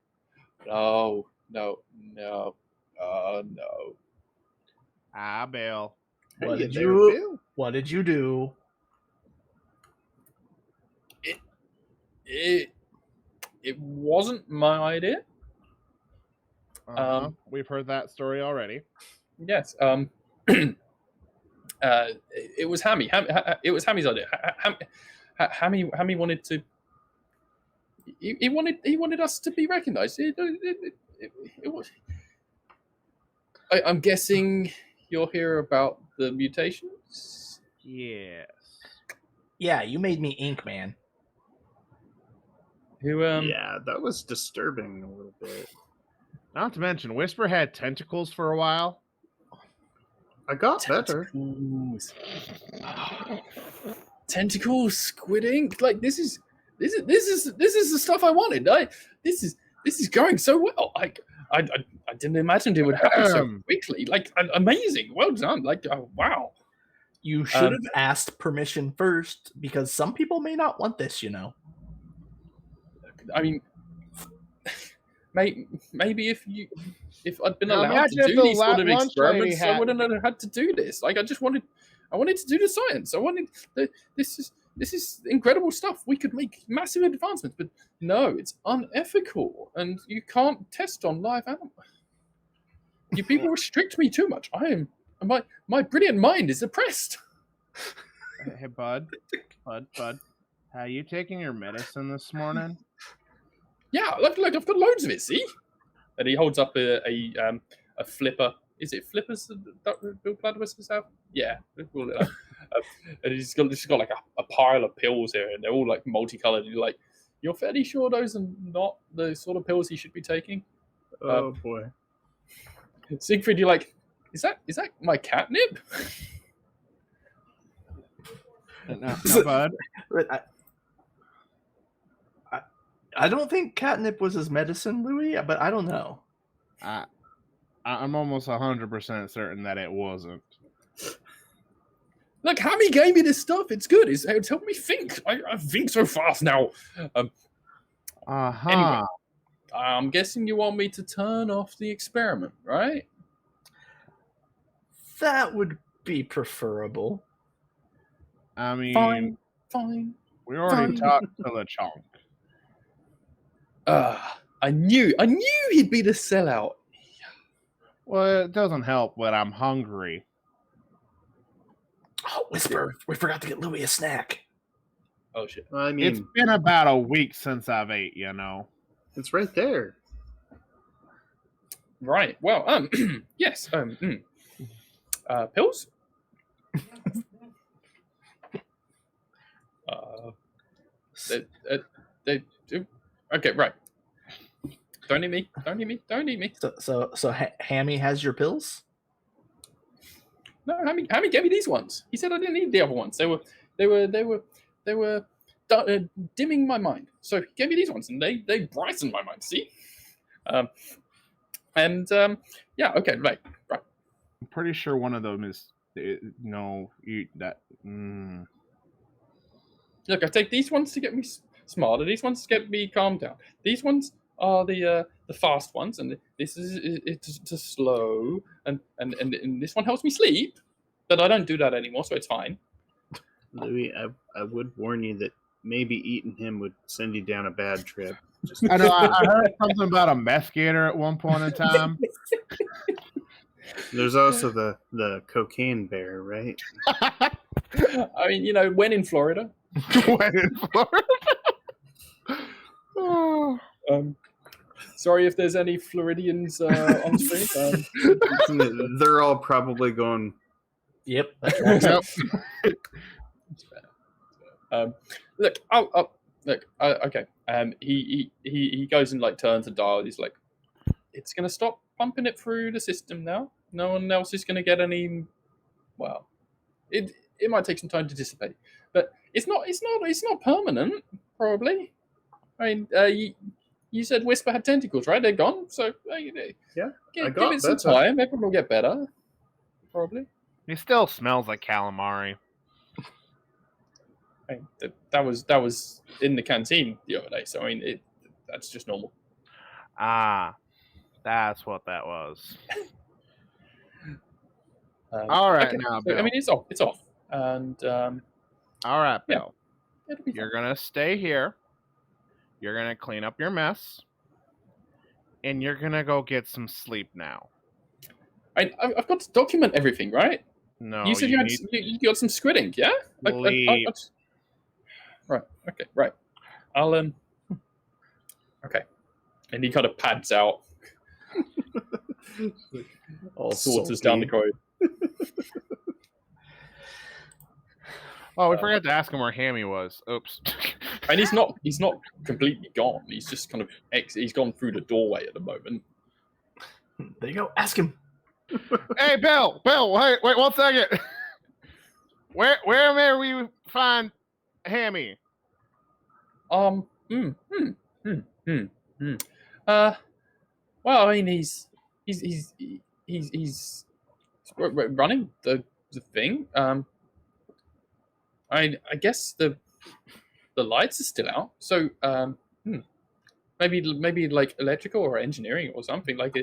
no. Bill. What did you do? It wasn't my idea. We've heard that story already. Yes. It was Hammy. It was Hammy's idea. Hammy wanted to. He wanted us to be recognized. It was. I'm guessing you'll hear about the mutations. Yes. Yeah, you made me ink, man. Yeah, that was disturbing a little bit. Not to mention, Whisper had tentacles for a while. I got better. Tentacles, squid ink. Like this is the stuff I wanted. This is going so well. Like I didn't imagine it would happen so quickly. Like amazing. Well done. Like wow. You should have asked permission first, because some people may not want this, you know. I mean, maybe if I'd been allowed to do these sort of experiments, I wouldn't have had to do this. Like I wanted to do the science. This is incredible stuff. We could make massive advancements, but no, it's unethical, and you can't test on live animals. You people restrict me too much. My brilliant mind is oppressed. Hey, bud. How you taking your medicine this morning? Yeah, look, I've got loads of it. See, and he holds up a flipper. Is it flippers that Bill Platypus have? Yeah, and he's got like a pile of pills here, and they're all like multicolored. And you're like, you're fairly sure those are not the sort of pills you should be taking? Oh boy, Siegfried, you're like, is that my catnip? No, bud. I don't think catnip was his medicine, Louis, but I don't know. I'm almost 100% certain that it wasn't. Look, Hammy gave me this stuff. It's good. It's helped me think. I think so fast now. Anyway, I'm guessing you want me to turn off the experiment, right? That would be preferable. I mean, fine. We already talked to LeChonk. I knew he'd be the sellout. Well, it doesn't help, but I'm hungry. Oh, Whisper, we forgot to get Louis a snack. Oh shit! I mean, It's been about a week since I've ate. it's right there. Right. Well, yes. Pills. They do. Okay, right. Don't need me. Don't need me. Don't need me. So Hammy has your pills? No, Hammy gave me these ones. He said I didn't need the other ones. They were dimming my mind. So he gave me these ones, and they brightened my mind. See. Yeah. Okay. Right. I'm pretty sure one of them is no. Look, I take these ones to get me smarter. These ones to get me calmed down. These ones are the fast ones, and this is it's to slow. And this one helps me sleep, but I don't do that anymore, so it's fine. Louis, I would warn you that maybe eating him would send you down a bad trip. I know. I heard something about a meth gator at one point in time. There's also the cocaine bear, right? I mean, when in Florida. When in Florida. Oh. Sorry if there's any Floridians on screen. They're all probably going. Yep. Yep. Look. Look. Okay. He goes and like turns the dial. He's like, it's gonna stop pumping it through the system now. No one else is gonna get any. Well, it might take some time to dissipate, but it's not permanent. Probably. I mean, you said Whisper had tentacles, right? They're gone. So Yeah. give it some time. Everyone will get better. Probably. He still smells like calamari. I mean, that was in the canteen the other day. So I mean, that's just normal. Ah, that's what that was. All right, okay. now, So, Bill. I mean, it's off, and all right, Bill. Yeah, it'll be You're fine. gonna stay here. You're gonna clean up your mess, and you're gonna go get some sleep now. I've got to document everything, right? No, You said you got some squidding, yeah? Sleep. Right. Okay. Right. I'll Okay. And he kind of pads out. All saunters down the corridor. Oh, we forgot to ask him where Hammy was. Oops. And he's not completely gone. He's just kind of he's gone through the doorway at the moment. There you go. Ask him. Hey, Bill, wait 1 second. Where may we find Hammy? Well, I mean, he's running the thing. I guess the lights are still out, so maybe like electrical or engineering or something. Like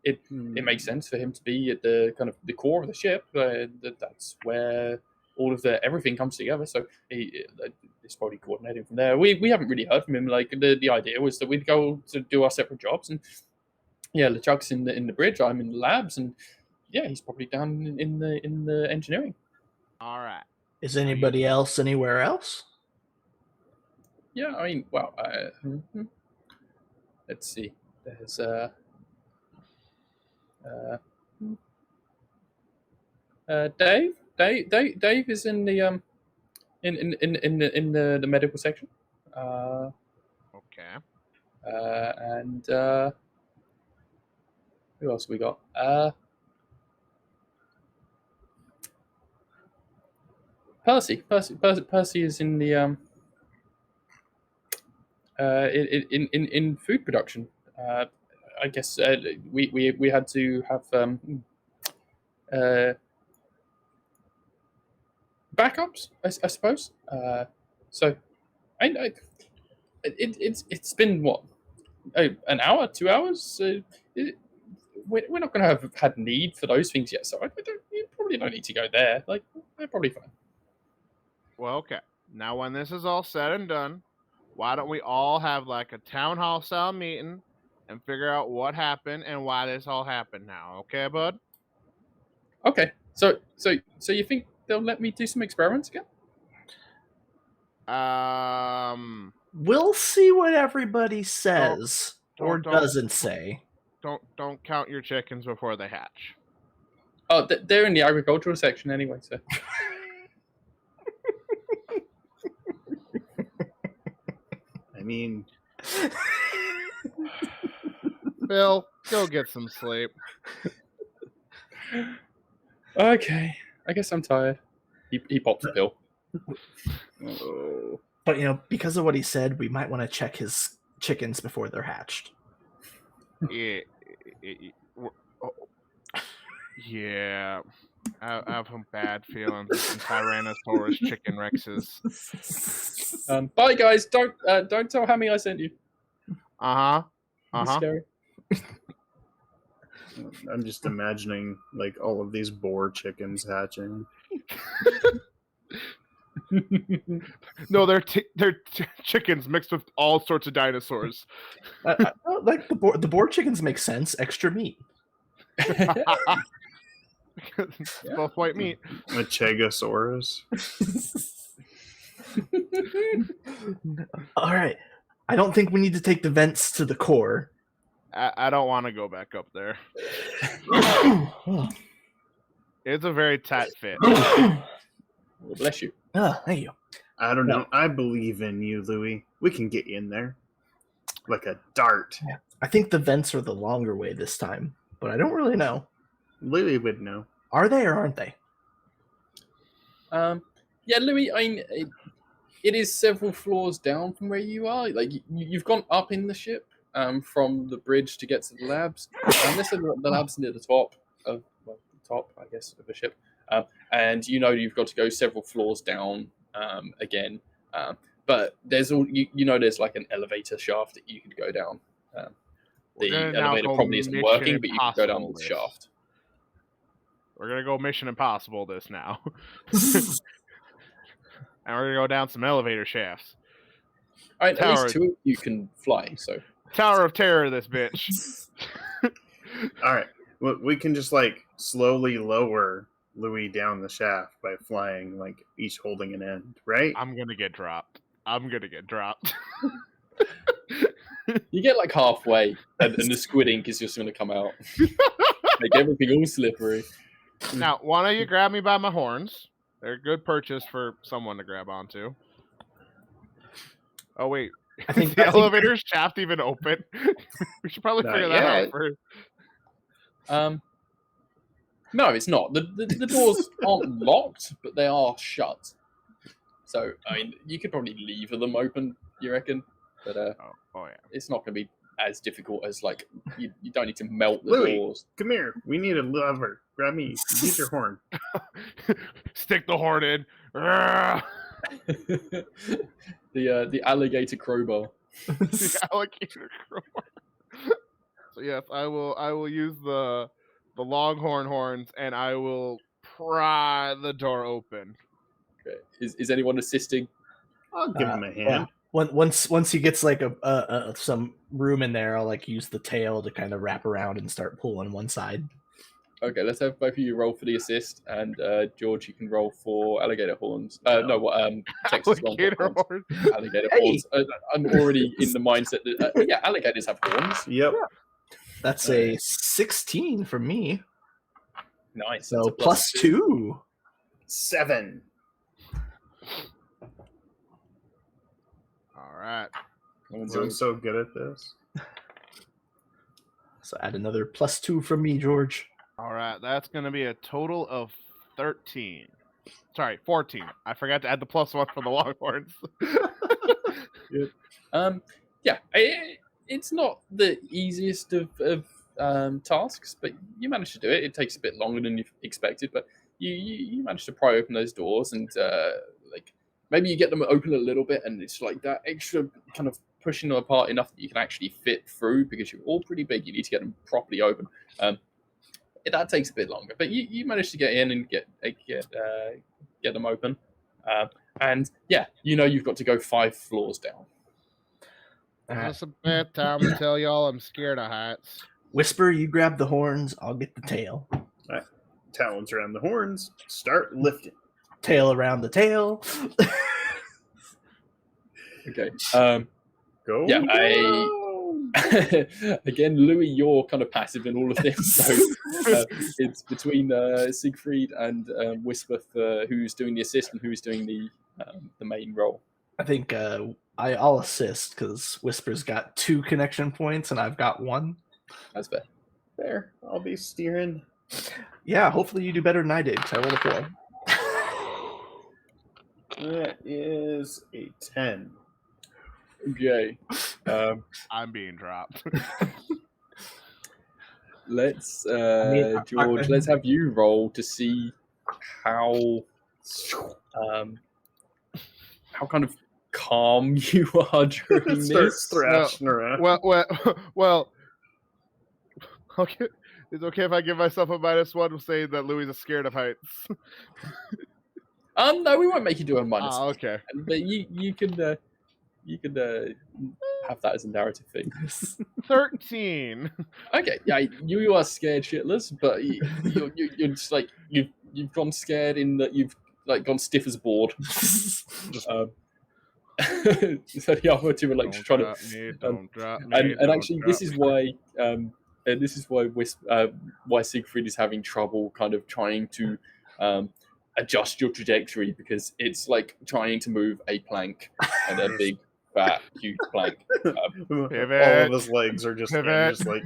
it makes sense for him to be at the kind of the core of the ship. That's where all of everything comes together. So it's probably coordinating from there. We haven't really heard from him. Like the idea was that we'd go to do our separate jobs, and yeah, LeChuck's in the bridge. I'm in the labs, and yeah, he's probably down in the engineering. All right. Is anybody else anywhere else? Yeah, I mean, well, let's see. There's Dave. Dave is in the in the medical section. Okay. And who else we got? Percy is in the in food production. I guess we had to have backups, I suppose. So it's been what, an hour, 2 hours. We're not going to have had need for those things yet, so you probably don't need to go there. Like, they're probably fine. Well, okay. Now, when this is all said and done, why don't we all have like a town hall style meeting and figure out what happened and why this all happened now? Okay, bud? Okay. So you think they'll let me do some experiments again? We'll see what everybody says or doesn't say. Don't count your chickens before they hatch. Oh, they're in the agricultural section anyway, so. I mean, Bill, go get some sleep. Okay, I guess I'm tired. He popped the pill. oh, But because of what he said, we might want to check his chickens before they're hatched. Yeah. I have some bad feelings with some Tyrannosaurus chicken Rexes. Bye, guys. Don't tell Hammy I sent you. Uh-huh. Scary. I'm just imagining like all of these boar chickens hatching. No, they're chickens mixed with all sorts of dinosaurs. Like the boar chickens make sense. Extra meat. It's both white meat. A Chegosaurus. All right. I don't think we need to take the vents to the core. I don't want to go back up there. It's a very tight fit. Well, bless you. Thank you. I don't know. I believe in you, Louis. We can get you in there. Like a dart. Yeah. I think the vents are the longer way this time, but I don't really know. Louis would know. Are they or aren't they? Yeah, Louis, I mean, it is several floors down from where you are. Like, you've gone up in the ship from the bridge to get to the labs. This is the labs near the top of I guess, of the ship. And you've got to go several floors down again. But there's there's like an elevator shaft that you could go down. The elevator probably isn't working, but you can go down the shaft. We're gonna go Mission Impossible this now. And we're gonna go down some elevator shafts. All right, at least two of you can fly, so. Tower of Terror, this bitch. All right. Well, we can just like slowly lower Louis down the shaft by flying, like each holding an end, right? I'm gonna get dropped. You get like halfway, and the squid ink is just gonna come out. Make everything all slippery. Now, why don't you grab me by my horns? They're a good purchase for someone to grab onto. Oh, wait. I think the elevator shaft even open? We should probably figure that out first. No, it's not. The doors aren't locked, but they are shut. So, I mean, you could probably leave them open, you reckon? But yeah. It's not going to be as difficult as, like, you don't need to melt the Louis, doors. Come here. We need a lever. Grab me. Use your horn. Stick the horn in. The alligator crowbar. The alligator crowbar. So yes, I will use the longhorn horns, and I will pry the door open. Okay. Is anyone assisting? I'll give him a hand. Yeah. Once he gets like some room in there, I'll like use the tail to kind of wrap around and start pulling one side. Okay, let's have both of you roll for the assist, and George, you can roll for alligator horns. Texas alligator horns. Alligator horns. I'm already in the mindset that alligators have horns. Yep. Yeah. That's a 16 for me. Nice. So plus 2. 7. All right. I'm so good at this. So add another plus 2 from me, George. All right, that's going to be a total of 13. Sorry, 14. I forgot to add the plus 1 for the longhorns. It's not the easiest of tasks, but you managed to do it. It takes a bit longer than you expected, but you managed to pry open those doors, and maybe you get them open a little bit, and it's like that extra kind of pushing them apart enough that you can actually fit through, because you're all pretty big. You need to get them properly open. That takes a bit longer, but you managed to get in and get them open, and you've got to go 5 floors down. It's a bad time to tell y'all I'm scared of heights. Whisper, you grab the horns, I'll get the tail. All right. Talons around the horns. Start lifting. tail around the tail. Okay. Go. Yeah, go! Again, Louis, you're kind of passive in all of this, so it's between Siegfried and Whisper for who's doing the assist and who's doing the main role. I think I'll assist because Whisper's got 2 connection points and I've got 1. That's fair. There, I'll be steering. Yeah, hopefully you do better than I did because I rolled a 4. That is a 10. Okay. I'm being dropped. Let's George. Let's have you roll to see how kind of calm you are during Starts this. thrashing around. Well. Okay, it's okay if I give myself a -1 saying that Louis is scared of heights. No, we won't make you do a minus. Okay. But you can have that as a narrative thing. 13. Okay, yeah, you are scared shitless, but you're just like you've gone scared in that you've like gone stiff as a board. So the other two are like just trying to. Don't drop me. And actually, this is why. And this is why why Siegfried is having trouble kind of trying to adjust your trajectory, because it's like trying to move a plank and a big, fat, huge plank. All of his legs are just like.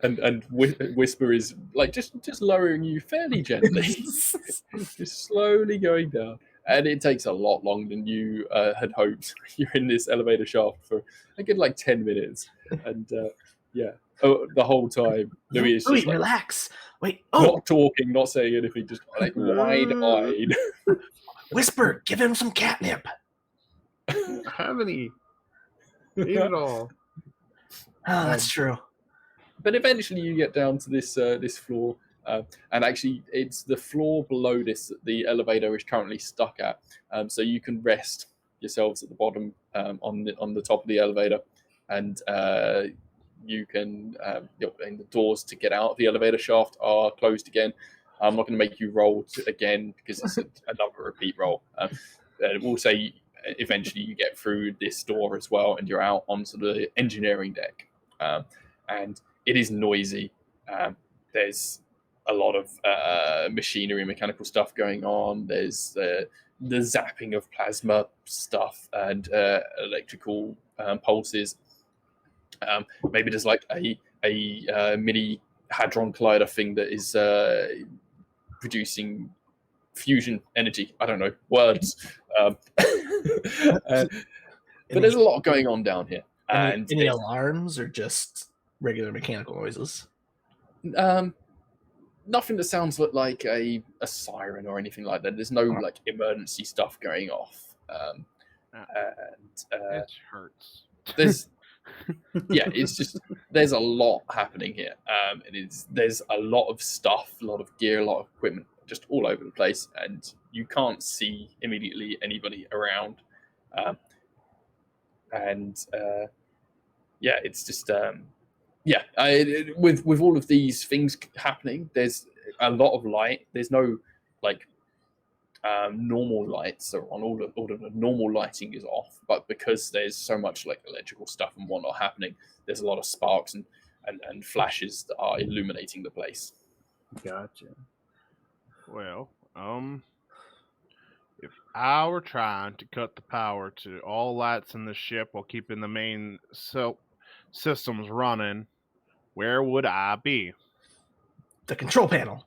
and Whisper is like just lowering you fairly gently, just slowly going down. And it takes a lot longer than you had hoped. You're in this elevator shaft for a good like 10 minutes. And the whole time, Louis is just like, relax. Wait, not talking, not saying anything, just like wide-eyed. Whisper, give him some catnip. Haven't he? Eat it all. Oh, that's true. But eventually you get down to this floor, and actually it's the floor below this that the elevator is currently stuck at. So you can rest yourselves at the bottom on the top of the elevator, and you can and the doors to get out of the elevator shaft are closed again. I'm not going to make you roll again because it's another repeat roll. We'll say eventually you get through this door as well, and you're out onto the engineering deck, and it is noisy. There's a lot of machinery, mechanical stuff going on. There's the zapping of plasma stuff and electrical pulses. Maybe there's like a mini hadron collider thing that is producing fusion energy. I don't know words, but there's a lot going on down here. Any alarms or just regular mechanical noises? Nothing that sounds like a siren or anything like that. There's no like emergency stuff going off. It hurts. There's it's just there's a lot happening here. There's a lot of stuff, a lot of gear, a lot of equipment just all over the place, and you can't see immediately anybody around. It's just with all of these things happening, there's a lot of light. There's no like normal lights are on. All of the normal lighting is off, but because there's so much like electrical stuff and whatnot happening, there's a lot of sparks and flashes that are illuminating the place. Gotcha. Well, if I were trying to cut the power to all lights in the ship while keeping the main systems running, where would I be? The control panel.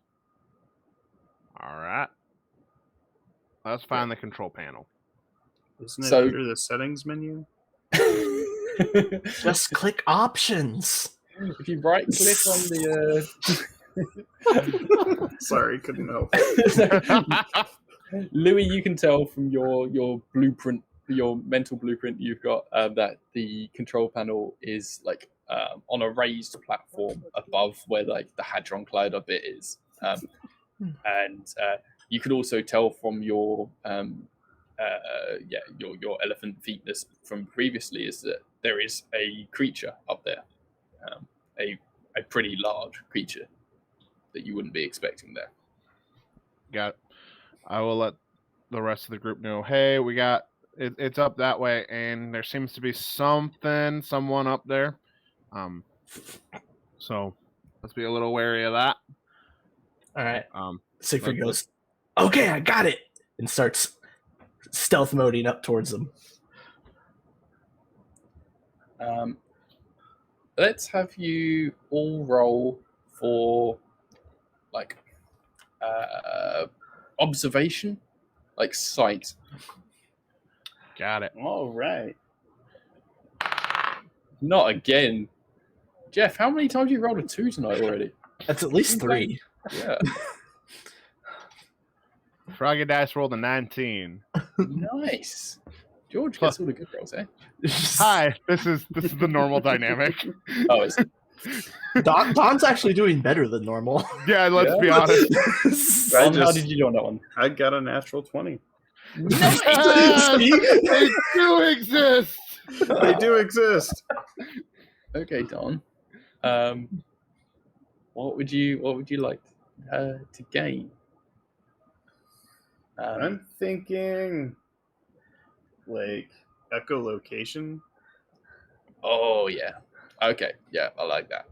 All right. Let's find the control panel. Isn't it under the settings menu? Just click options. If you right click on the Sorry, couldn't help. Louis, you can tell from your blueprint, your mental blueprint, you've got that the control panel is like on a raised platform above where like the hadron collider bit is, and you can also tell from your elephant feetness from previously is that there is a creature up there, a pretty large creature that you wouldn't be expecting there. Got it. I will let the rest of the group know, hey, we got it's up that way, and there seems to be someone up there. So let's be a little wary of that. All right. Siegfried let's- goes, okay, I got it, and starts stealth moding up towards them. Let's have you all roll for like observation, like sight. Got it. All right. Not again. Jeff, how many times have you rolled a 2 tonight already? That's at least 3. Yeah. Froggy Dice rolled a 19. Nice. George gets all the good rolls, eh? Hi, this is the normal dynamic. Oh, it's Don's actually doing better than normal. Yeah, let's be honest. Don, how did you do on that one? I got a natural 20. They do exist. They do exist. Okay, Don. What would you like to gain? I'm thinking like echolocation. Oh yeah. Okay. Yeah, I like that.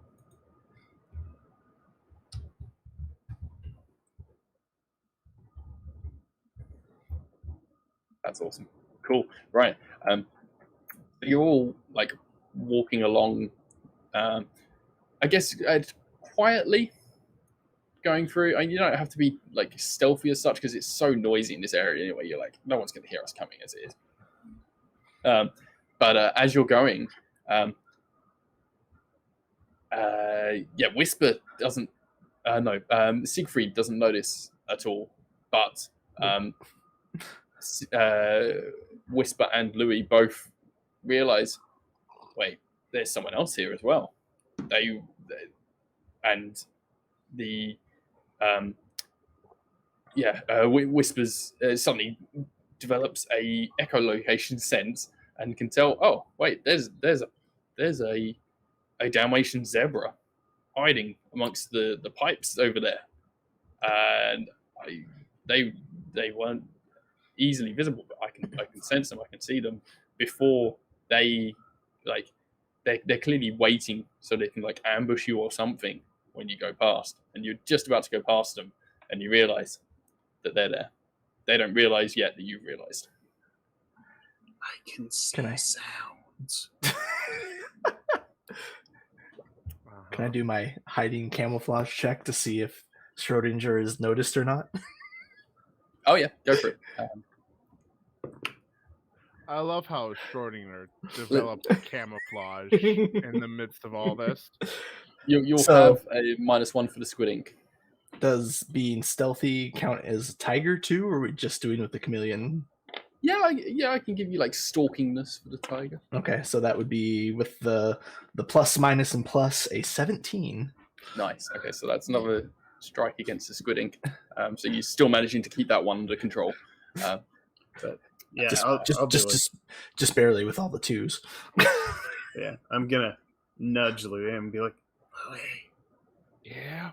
That's awesome. Cool. Right. You're all like walking along. I guess quietly going through. You don't have to be like stealthy as such because it's so noisy in this area anyway. You're like, no one's going to hear us coming as it is. But as you're going, Whisper doesn't. Siegfried doesn't notice at all. But Whisper and Louis both realize, wait, there's someone else here as well. Whispers suddenly develops a echolocation sense and can tell. Oh, wait, there's a Dalmatian zebra hiding amongst the pipes over there, and they weren't easily visible, but I can sense them. I can see them before they they're clearly waiting so they can like ambush you or something when you go past, and you're just about to go past them, and you realize that they're there. They don't realize yet that you've realized. I can see sounds. Can I do my hiding camouflage check to see if Schrodinger is noticed or not? Oh yeah, go for it. I love how Schrodinger developed camouflage in the midst of all this. You'll have a -1 for the squid ink. Does being stealthy count as tiger too, or are we just doing with the chameleon? Yeah, I can give you like stalkingness for the tiger. Okay, so that would be with the plus, minus, and plus a 17. Nice. Okay, so that's another strike against the squid ink. So you're still managing to keep that one under control. But yeah, just barely with all the 2s. Yeah, I'm gonna nudge Louis and be like, Louis, yeah,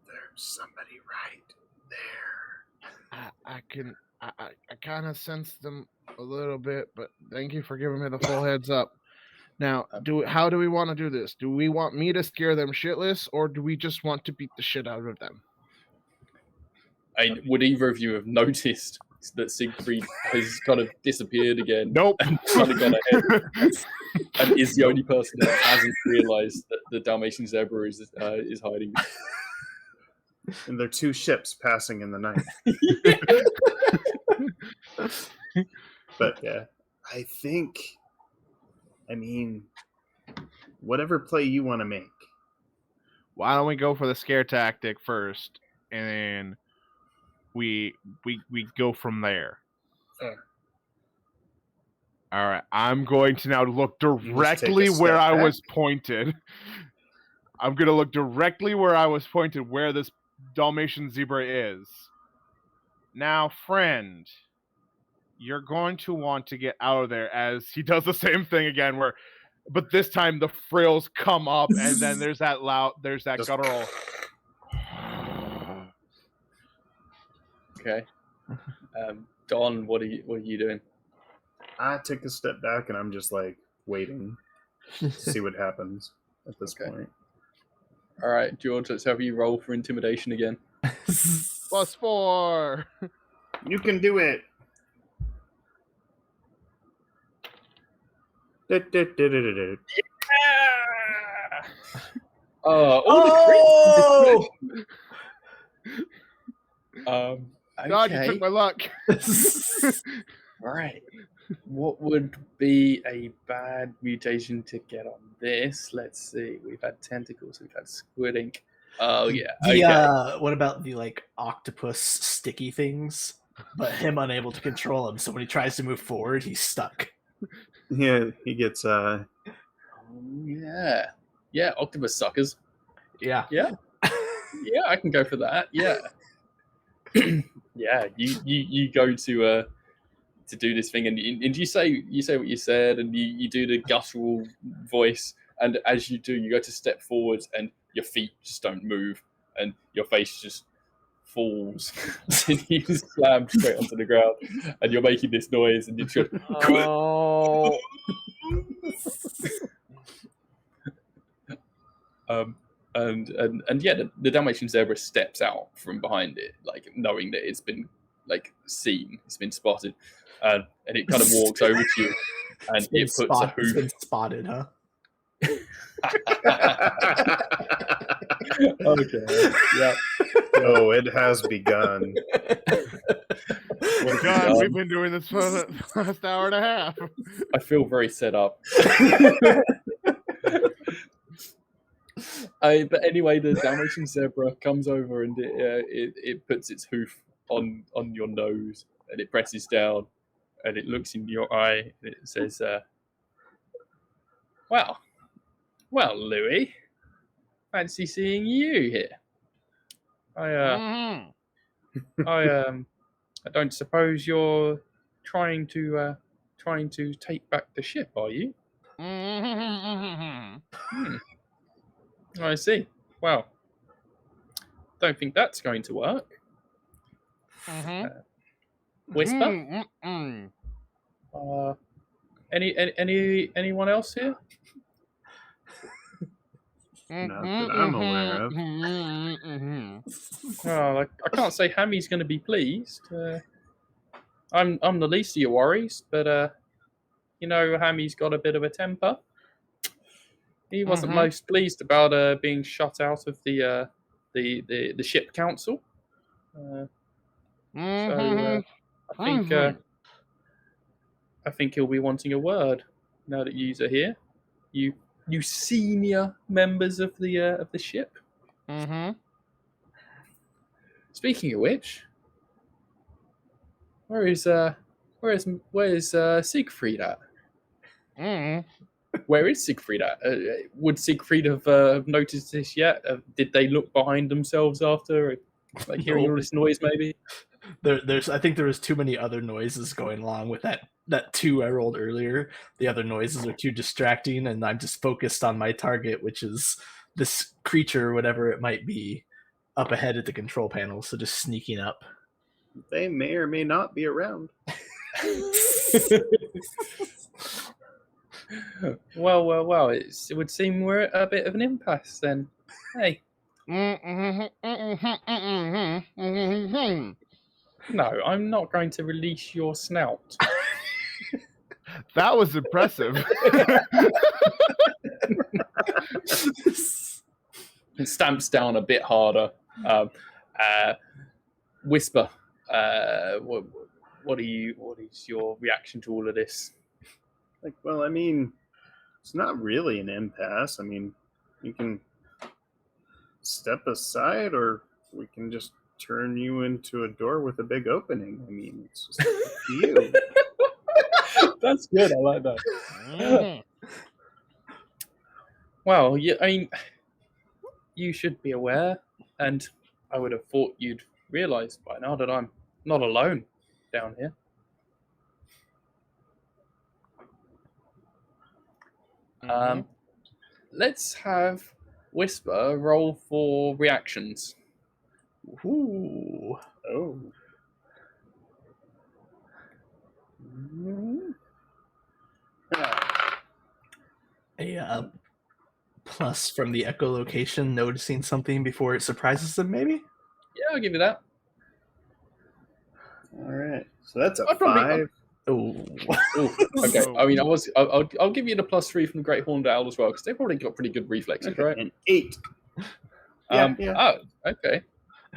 there's somebody right there. I kind of sense them a little bit, but thank you for giving me the full heads up. Now, how do we want to do this? Do we want me to scare them shitless, or do we just want to beat the shit out of them? Would either of you have noticed that Siegfried has kind of disappeared again? Nope. And kind of gone ahead, and is the only person that hasn't realized that the Dalmatian zebra is hiding. And there are 2 ships passing in the night. But yeah, I mean, whatever play you want to make. Why don't we go for the scare tactic first, and then we go from there. Fair. All right, I'm going to now look directly where I was pointed. I'm going to look directly where I was pointed, where this Dalmatian zebra is. Now, friend, you're going to want to get out of there, as he does the same thing again, but this time the frills come up, and then there's that guttural. Okay. Don, what are you doing? I take a step back and I'm just like waiting to see what happens at this point. All right, George, let's have you roll for intimidation again. +4. You can do it. Oh! God, you Okay. took my luck. All right. What would be a bad mutation to get on this? Let's see. We've had tentacles. We've had squid ink. Oh yeah. Okay. What about the like octopus sticky things? But him unable to control them, so when he tries to move forward, he's stuck. Yeah, he gets Oh, yeah. Yeah. Octopus suckers. Yeah. Yeah. Yeah. I can go for that. Yeah. Yeah. You go to do this thing, and you say what you said, and you do the guttural voice, and as you do, you go to step forwards, and your feet just don't move, and your face just falls, and you slam straight onto the ground, and you're making this noise, and you just Oh. and yeah, the Dalmatian zebra steps out from behind it, like knowing that it's been like seen, it's been spotted, and it kind of walks over to you, and it puts a hoof. It's been spotted, huh? Okay. Yeah. Oh, it has begun. Well, God, we've been doing this for the last hour and a half. I feel very set up. But anyway, the Dalmatian zebra comes over, and it puts its hoof on your nose, and it presses down, and it looks in your eye, and it says, well, Louis, fancy seeing you here. I don't suppose you're trying to take back the ship, are you? I see. Well, don't think that's going to work. Whisper. Anyone else here? Not that I'm aware of. Well, I can't say Hammy's going to be pleased. I'm the least of your worries, but Hammy's got a bit of a temper. He wasn't most pleased about being shut out of the ship council. So I think he'll be wanting a word now that yous are here. You senior members of the ship. Speaking of which, where's Siegfried at? Where is Siegfried at? Would Siegfried have noticed this yet? Did they look behind themselves after, like hearing all this noise? Maybe I think there was too many other noises going along with that 2 I rolled earlier. The other noises are too distracting, and I'm just focused on my target, which is this creature, whatever it might be, up ahead at the control panel. So just sneaking up. They may or may not be around. Well. It would seem we're at a bit of an impasse then. Hey. No, I'm not going to release your snout. That was impressive. It stamps down a bit harder. Whisper. What is your reaction to all of this? Like, well, I mean, it's not really an impasse. I mean, you can step aside, or we can just turn you into a door with a big opening. I mean, it's just up to you. That's good. I like that. Well, yeah, I mean, you should be aware, and I would have thought you'd realize by now that I'm not alone down here. Let's have Whisper roll for reactions. Ooh. Oh. A plus from the echolocation, noticing something before it surprises them, maybe? Yeah, I'll give you that. All right. So that's a I'd probably- 5. Oh, Okay. I mean, I'll give you the +3 from the Great Horned Owl as well, because they've probably got pretty good reflexes, right? An 8. Yeah. Oh, okay.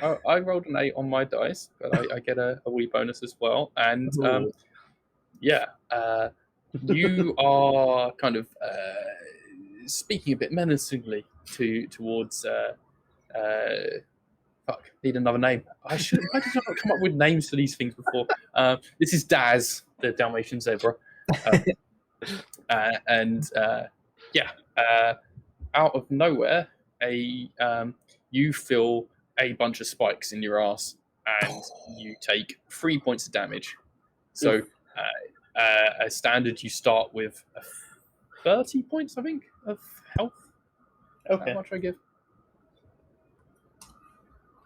I rolled an 8 on my dice, but I get a wee bonus as well. And yeah, you are kind of speaking a bit menacingly towards. Fuck, need another name. Why did I not come up with names for these things before? This is Daz, the Dalmatian zebra, and out of nowhere, you feel a bunch of spikes in your ass, and you take 3 points of damage. So, as standard, you start with 30 points, I think, of health. Okay. How much I give?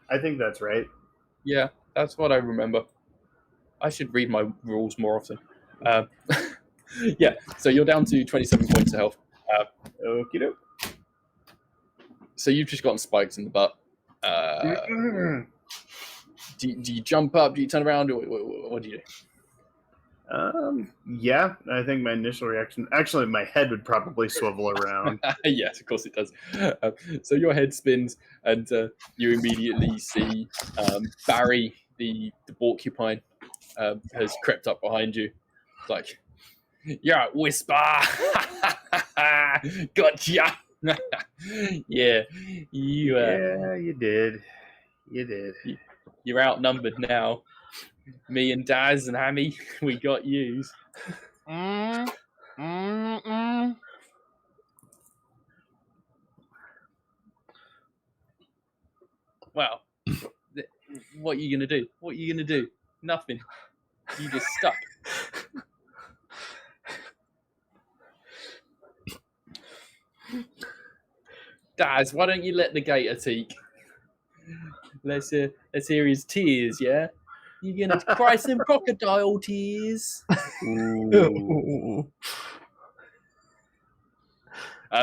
I think that's right. Yeah, that's what I remember. I should read my rules more often. Yeah, so you're down to 27 points of health. Okie doke. So you've just gotten spikes in the butt. Do you jump up? Do you turn around? Or what do you do? Yeah, I think my initial reaction, actually, my head would probably swivel around. Yes, of course it does. So your head spins, and you immediately see Barry, the porcupine, has crept up behind you. It's like, yeah, Whisper, gotcha. Yeah, You did. You're outnumbered now. Me and Daz and Hammy, we got yous. Well, what are you gonna do? What are you gonna do? Nothing. You just stuck. Daz, why don't you let the gator teak? Let's hear his tears, yeah? You're gonna cry some crocodile tears. Ooh.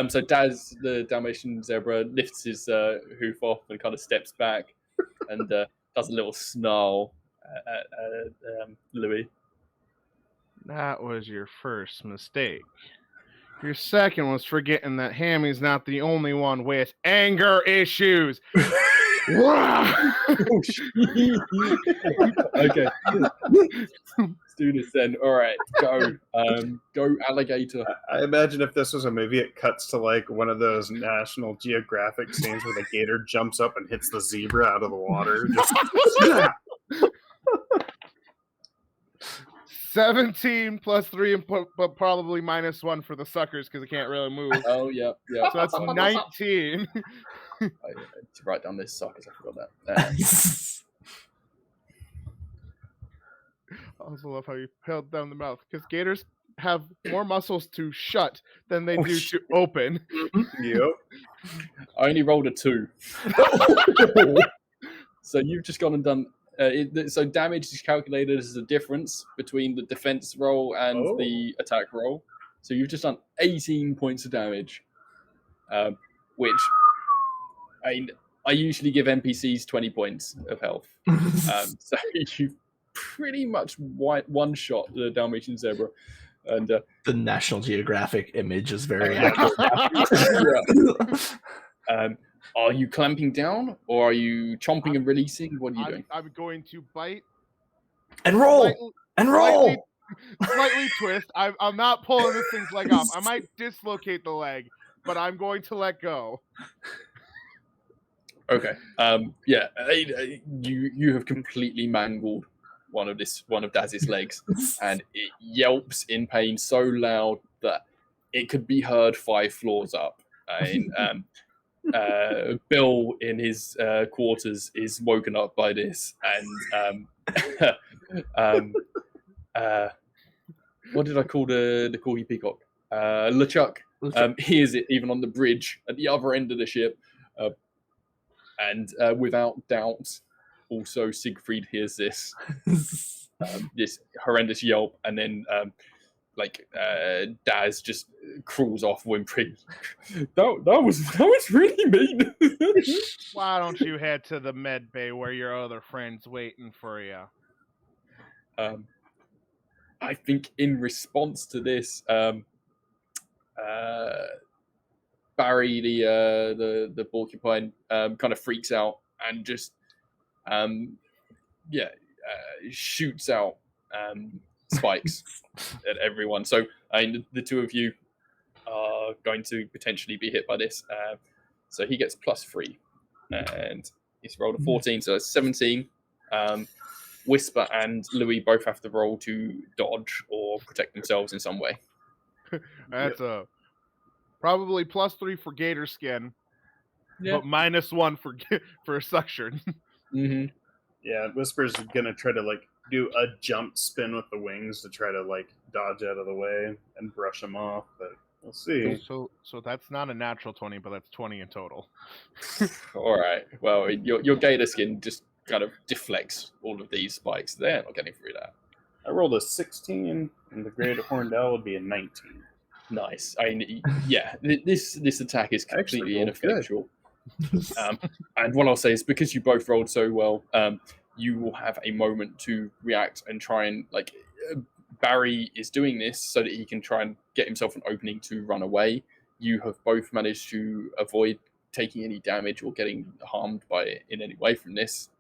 So Daz, the Dalmatian zebra, lifts his hoof off and kind of steps back and does a little snarl at Louis. That was your first mistake. Your second was forgetting that Hammy's not the only one with anger issues. Okay. Let's do this then. All right, go alligator. I imagine if this was a movie, it cuts to like one of those National Geographic scenes where the gator jumps up and hits the zebra out of the water. Just, 17 plus 3, but probably -1 for the suckers because it can't really move. Oh, yeah. So that's 19. I to write down this suckers. I forgot that. I also love how you held down the mouth because gators have more muscles to shut than they do to open. Yep. I only rolled a 2. So you've just gone and done. So damage is calculated as the difference between the defense roll and the attack roll. So you've just done 18 points of damage, which I usually give NPCs 20 points of health. So you pretty much one-shot the Dalmatian zebra. And the National Geographic image is very accurate. Are you clamping down, or are you chomping and releasing? What are you doing? I'm going to bite and roll and roll. Slightly twist. I'm not pulling this thing's leg off. I might dislocate the leg, but I'm going to let go. Okay. Yeah. You have completely mangled one of Daz's legs, and it yelps in pain so loud that it could be heard 5 floors up. Bill in his quarters is woken up by this, and what did I call the corgi peacock? LeChuck. Hears it even on the bridge at the other end of the ship, and without doubt, also Siegfried hears this. this horrendous yelp, and then Daz just crawls off whimpering. That was really mean. Why don't you head to the med bay where your other friend's waiting for you? I think in response to this, Barry, the porcupine, kind of freaks out and just shoots out spikes at everyone. So the two of you are going to potentially be hit by this. So he gets +3, and he's rolled a 14, so that's 17. Whisper and Louis both have to roll to dodge or protect themselves in some way. That's probably +3 for gator skin, Yeah. but -1 for suction. Mm-hmm. Yeah, Whisper's gonna try to like do a jump spin with the wings to try to like dodge out of the way and brush them off, but we'll see. So that's not a natural 20, but that's 20 in total. All right. Well, your gator skin just kind of deflects all of these spikes. They're not getting through that. I rolled a 16, and the great horned owl would be a 19. Nice. I mean, yeah, this attack is completely ineffectual. And what I'll say is, because you both rolled so well, you will have a moment to react and try and Barry is doing this so that he can try and get himself an opening to run away. You have both managed to avoid taking any damage or getting harmed by it in any way from this.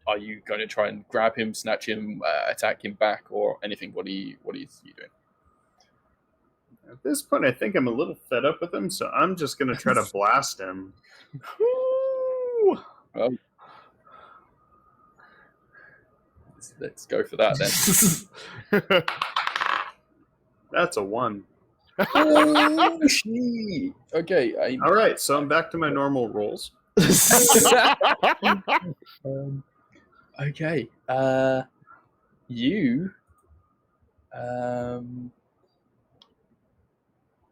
Are you going to try and grab him, snatch him, attack him back, or anything? What are you doing? At this point, I think I'm a little fed up with him, so I'm just going to try to blast him. Well, let's go for that then. That's a 1. Oh, shit. Okay. All right, so I'm back to my normal rolls. Okay. You.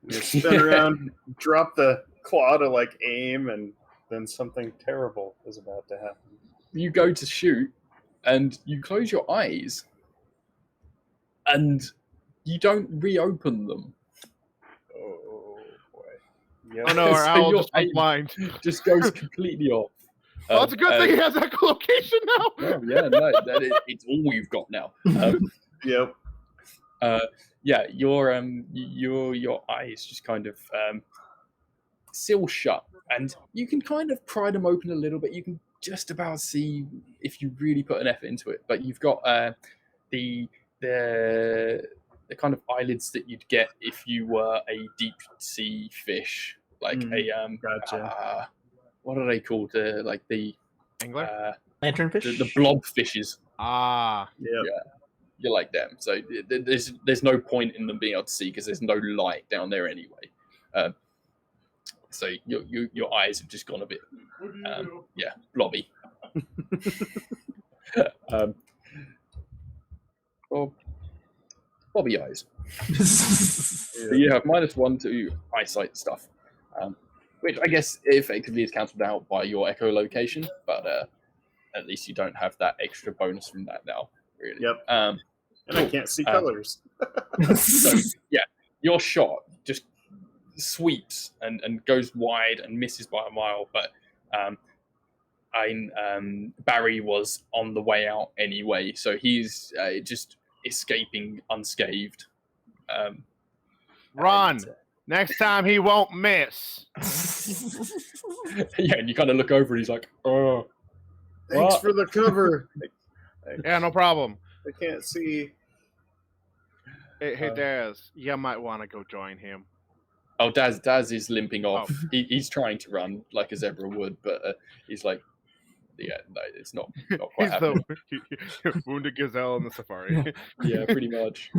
You spin around, drop the claw to like aim, and then something terrible is about to happen. You go to shoot, and you close your eyes, and you don't reopen them. Oh boy! Yep. Oh no, our So owl your just went aim blind. Just goes completely off. Well, it's a good thing he has echolocation now. Oh, yeah, no, it's all you've got now. Yep. Yeah, your eyes just kind of seal shut, and you can kind of pry them open a little bit. You can just about see if you really put an effort into it, but you've got the kind of eyelids that you'd get if you were a deep sea fish, like Gotcha. what are they called? The Angler? Lanternfish? the blob fishes. Ah. Yep. Yeah. You're like them, so there's no point in them being able to see because there's no light down there anyway. So your eyes have just gone a bit, blobby. Well, blobby eyes. So you have -1 to eyesight stuff, which I guess effectively is cancelled out by your echolocation, but at least you don't have that extra bonus from that now, really. Yep. And I can't see colors. So, yeah, your shot just sweeps and goes wide and misses by a mile, but Barry was on the way out anyway, so he's just escaping unscathed. Run! Next time he won't miss. Yeah, and you kind of look over and he's like, "Oh, Thanks what?" for the cover. Yeah, no problem. I can't see. Hey, Daz, you might want to go join him. Oh, Daz is limping off. He's trying to run like a zebra would, but he's like, yeah, no, it's not quite happening. The wounded gazelle in the safari. Yeah, pretty much.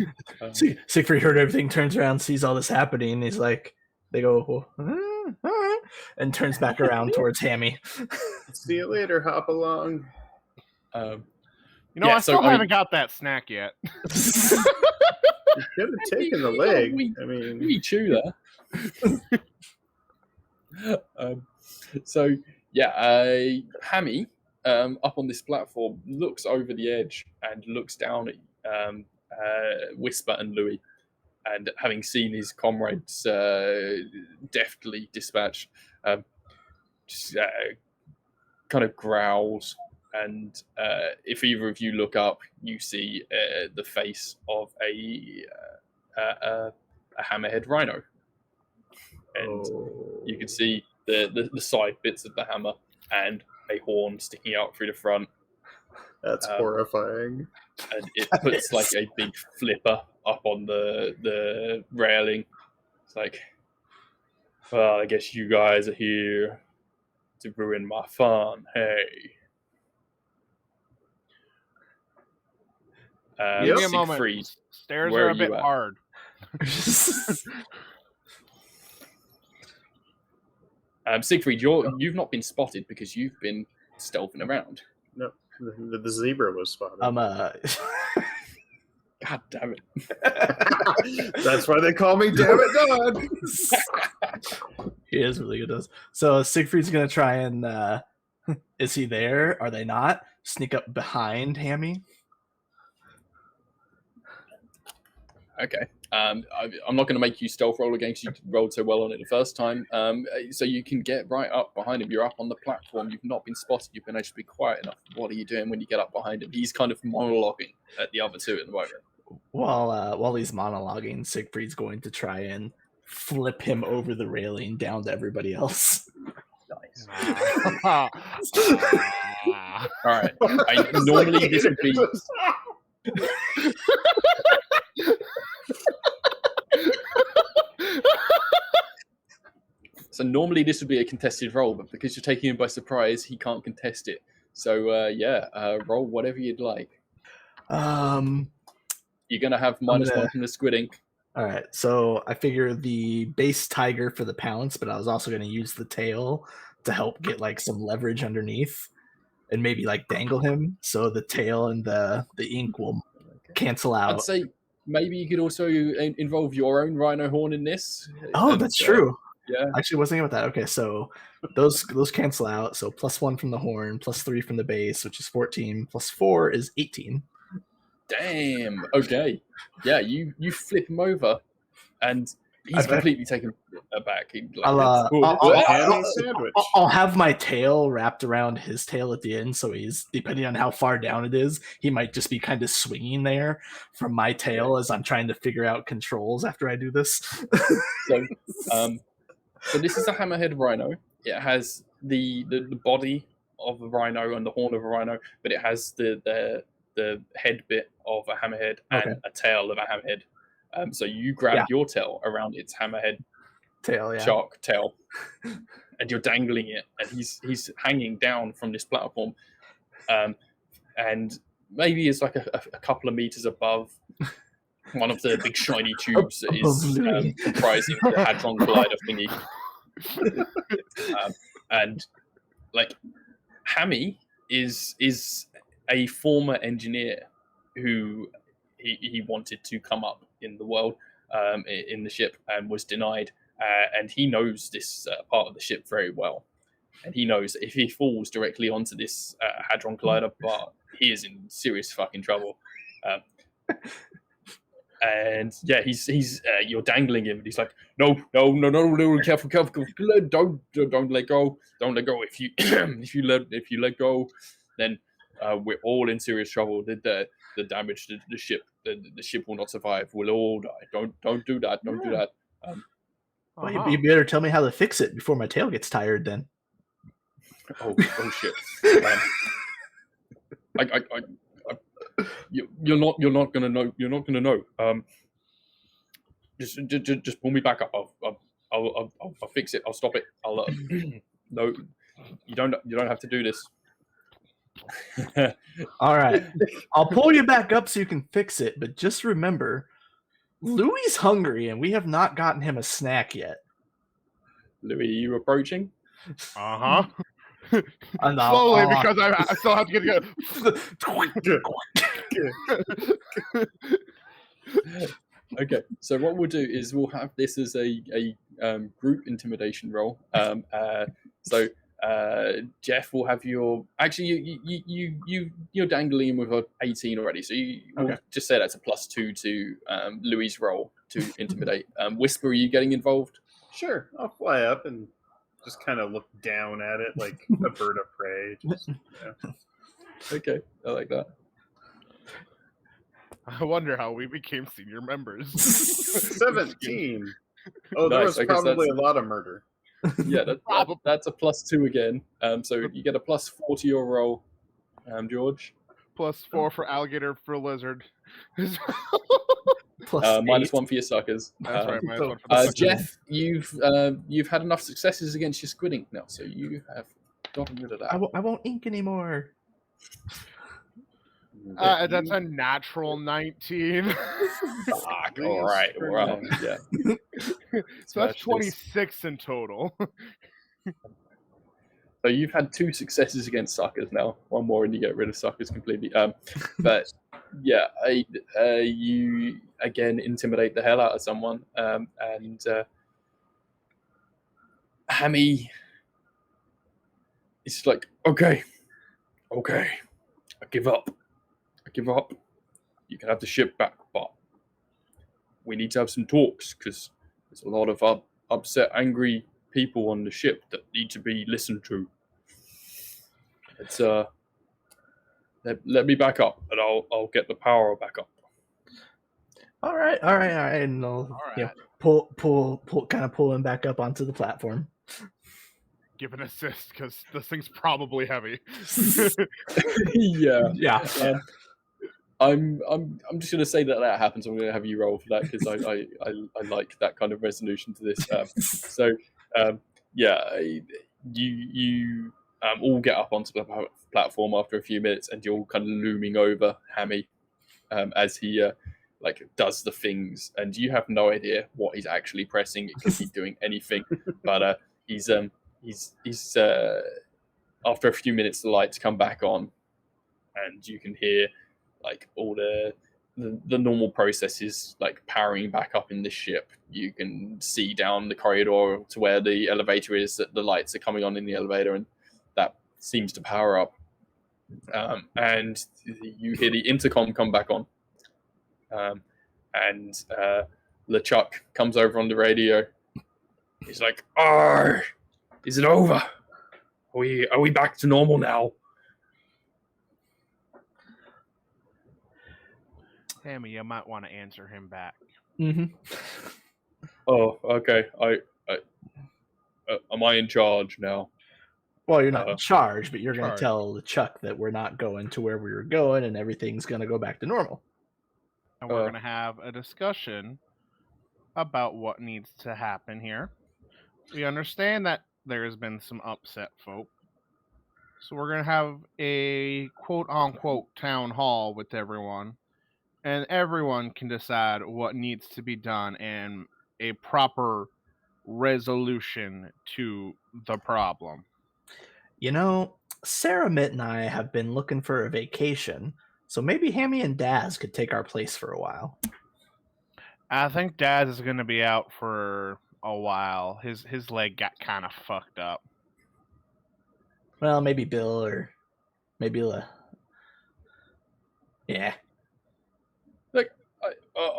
Siegfried heard everything, turns around, sees all this happening, and he's like, they go, all right, and turns back around towards Hammy. See you later, hop along. You know, I still haven't got that snack yet. You could have taken the leg. We chew there. So yeah, Hammy up on this platform looks over the edge and looks down at Whisper and Louis, and having seen his comrades deftly dispatched, just kind of growls. And if either of you look up, you see the face of a hammerhead rhino, and you can see the side bits of the hammer and a horn sticking out through the front. That's horrifying. And it puts like a big flipper up on the railing. It's like, well, I guess you guys are here to ruin my fun. Hey. Give me a moment. Siegfried, Stairs where are are a bit you at? hard. Siegfried, you've not been spotted because you've been stealthing around. No, the zebra was spotted. God damn it. That's why they call me Damn It Dog. He is really good at this. So Siegfried's going to try and... is he there? Are they not? Sneak up behind Hammy? Okay. I'm not going to make you stealth roll again because you rolled so well on it the first time. So you can get right up behind him. You're up on the platform. You've not been spotted. You've been able to be quiet enough. What are you doing when you get up behind him? He's kind of monologuing at the other two at the moment. While he's monologuing, Siegfried's going to try and flip him over the railing down to everybody else. Nice. All right. Normally this would be... So normally this would be a contested roll, but because you're taking him by surprise, he can't contest it. So roll whatever you'd like. You're gonna have -1 from the squid ink. All right, so I figure the base tiger for the pounce, but I was also going to use the tail to help get like some leverage underneath, and maybe like dangle him. So the tail and the ink will cancel out. I'd say maybe you could also involve your own rhino horn in this. Oh, that's true. Yeah, actually, wasn't thinking about that. Okay, so those cancel out. So +1 from the horn, +3 from the base, which is 14. +4 is 18. Damn. Okay. Yeah, you flip him over, and he's completely taken aback. I'll have my tail wrapped around his tail at the end, so he's, depending on how far down it is, he might just be kind of swinging there from my tail as I'm trying to figure out controls after I do this. So this is a hammerhead rhino. It has the body of a rhino and the horn of a rhino, but it has the head bit of a hammerhead and a tail of a hammerhead. So you grab your tail around its hammerhead shark tail, and you're dangling it, and he's hanging down from this platform, and maybe it's like a couple of meters above one of the big shiny tubes that is comprising the Hadron Collider thingy. And like Hammy is a former engineer who he wanted to come up in the world, in the ship, and was denied. And he knows this part of the ship very well. And he knows that if he falls directly onto this Hadron Collider bar, he is in serious fucking trouble. And yeah, he's you're dangling him, and he's like, no, careful, don't let go, don't let go. If you if you let go, then we're all in serious trouble. The damage to the ship, the ship will not survive. We'll all die. Don't do that. Don't do that. Well, you better tell me how to fix it before my tail gets tired. Then. Oh shit. You're not gonna know. You're not gonna know. Just pull me back up. I'll fix it. I'll stop it. I'll no. You don't have to do this. All right. I'll pull you back up so you can fix it. But just remember, Louis hungry, and we have not gotten him a snack yet. Louis, are you approaching? Slowly, because I still have to get Okay, so what we'll do is we'll have this as a group intimidation roll. So Jeff will have your. Actually, you're dangling with a 18 already, so we'll just say that's a +2 to Louis' roll to intimidate. Whisper, are you getting involved? Sure, I'll fly up and just kind of look down at it like a bird of prey. Just, Okay, I like that. I wonder how we became senior members. 17. Oh, there Nice. was probably a lot of murder. Yeah, that's a +2 again. So you get a +4 to your roll, George. +4 for alligator for lizard. -1 for your suckers. That's right. -1 for the suckers. Jeff, you've had enough successes against your squid ink now, so you have gotten rid of that. I won't ink anymore. That's a natural 19. Fuck. All right. Well, yeah. So that's 26 in total. So you've had 2 successes against suckers now. 1 more and you get rid of suckers completely. But yeah, you again intimidate the hell out of someone. And Hammy is like, okay, I give up. You can have the ship back, but we need to have some talks because there's a lot of upset, angry people on the ship that need to be listened to. It's let me back up, and I'll get the power back up. All right, and I'll pull, kind of pull him back up onto the platform. Give an assist because this thing's probably heavy. Yeah. I'm just going to say that happens. I'm going to have you roll for that because I like that kind of resolution to this. You all get up onto the platform after a few minutes, and you're all kind of looming over Hammy as he does the things, and you have no idea what he's actually pressing. It could be doing anything, but he's after a few minutes, the lights come back on, and you can hear all the normal processes powering back up in the ship. You can see down the corridor to where the elevator is that the lights are coming on in the elevator, and that seems to power up. And you hear the intercom come back on, and LeChuck comes over on the radio. He's like, "Arr, is it over? Are we back to normal now?" Hammy, you might want to answer him back. Mm-hmm. Oh, okay. Am I in charge now? Well, you're not in charge, but you're going to tell Chuck that we're not going to where we were going, and everything's going to go back to normal. And we're going to have a discussion about what needs to happen here. We understand that there has been some upset folk. So we're going to have a quote-unquote town hall with everyone. And everyone can decide what needs to be done and a proper resolution to the problem. You know, Sarah Mitt and I have been looking for a vacation, so maybe Hammy and Daz could take our place for a while. I think Daz is going to be out for a while. His leg got kind of fucked up. Well, maybe Bill or maybe yeah.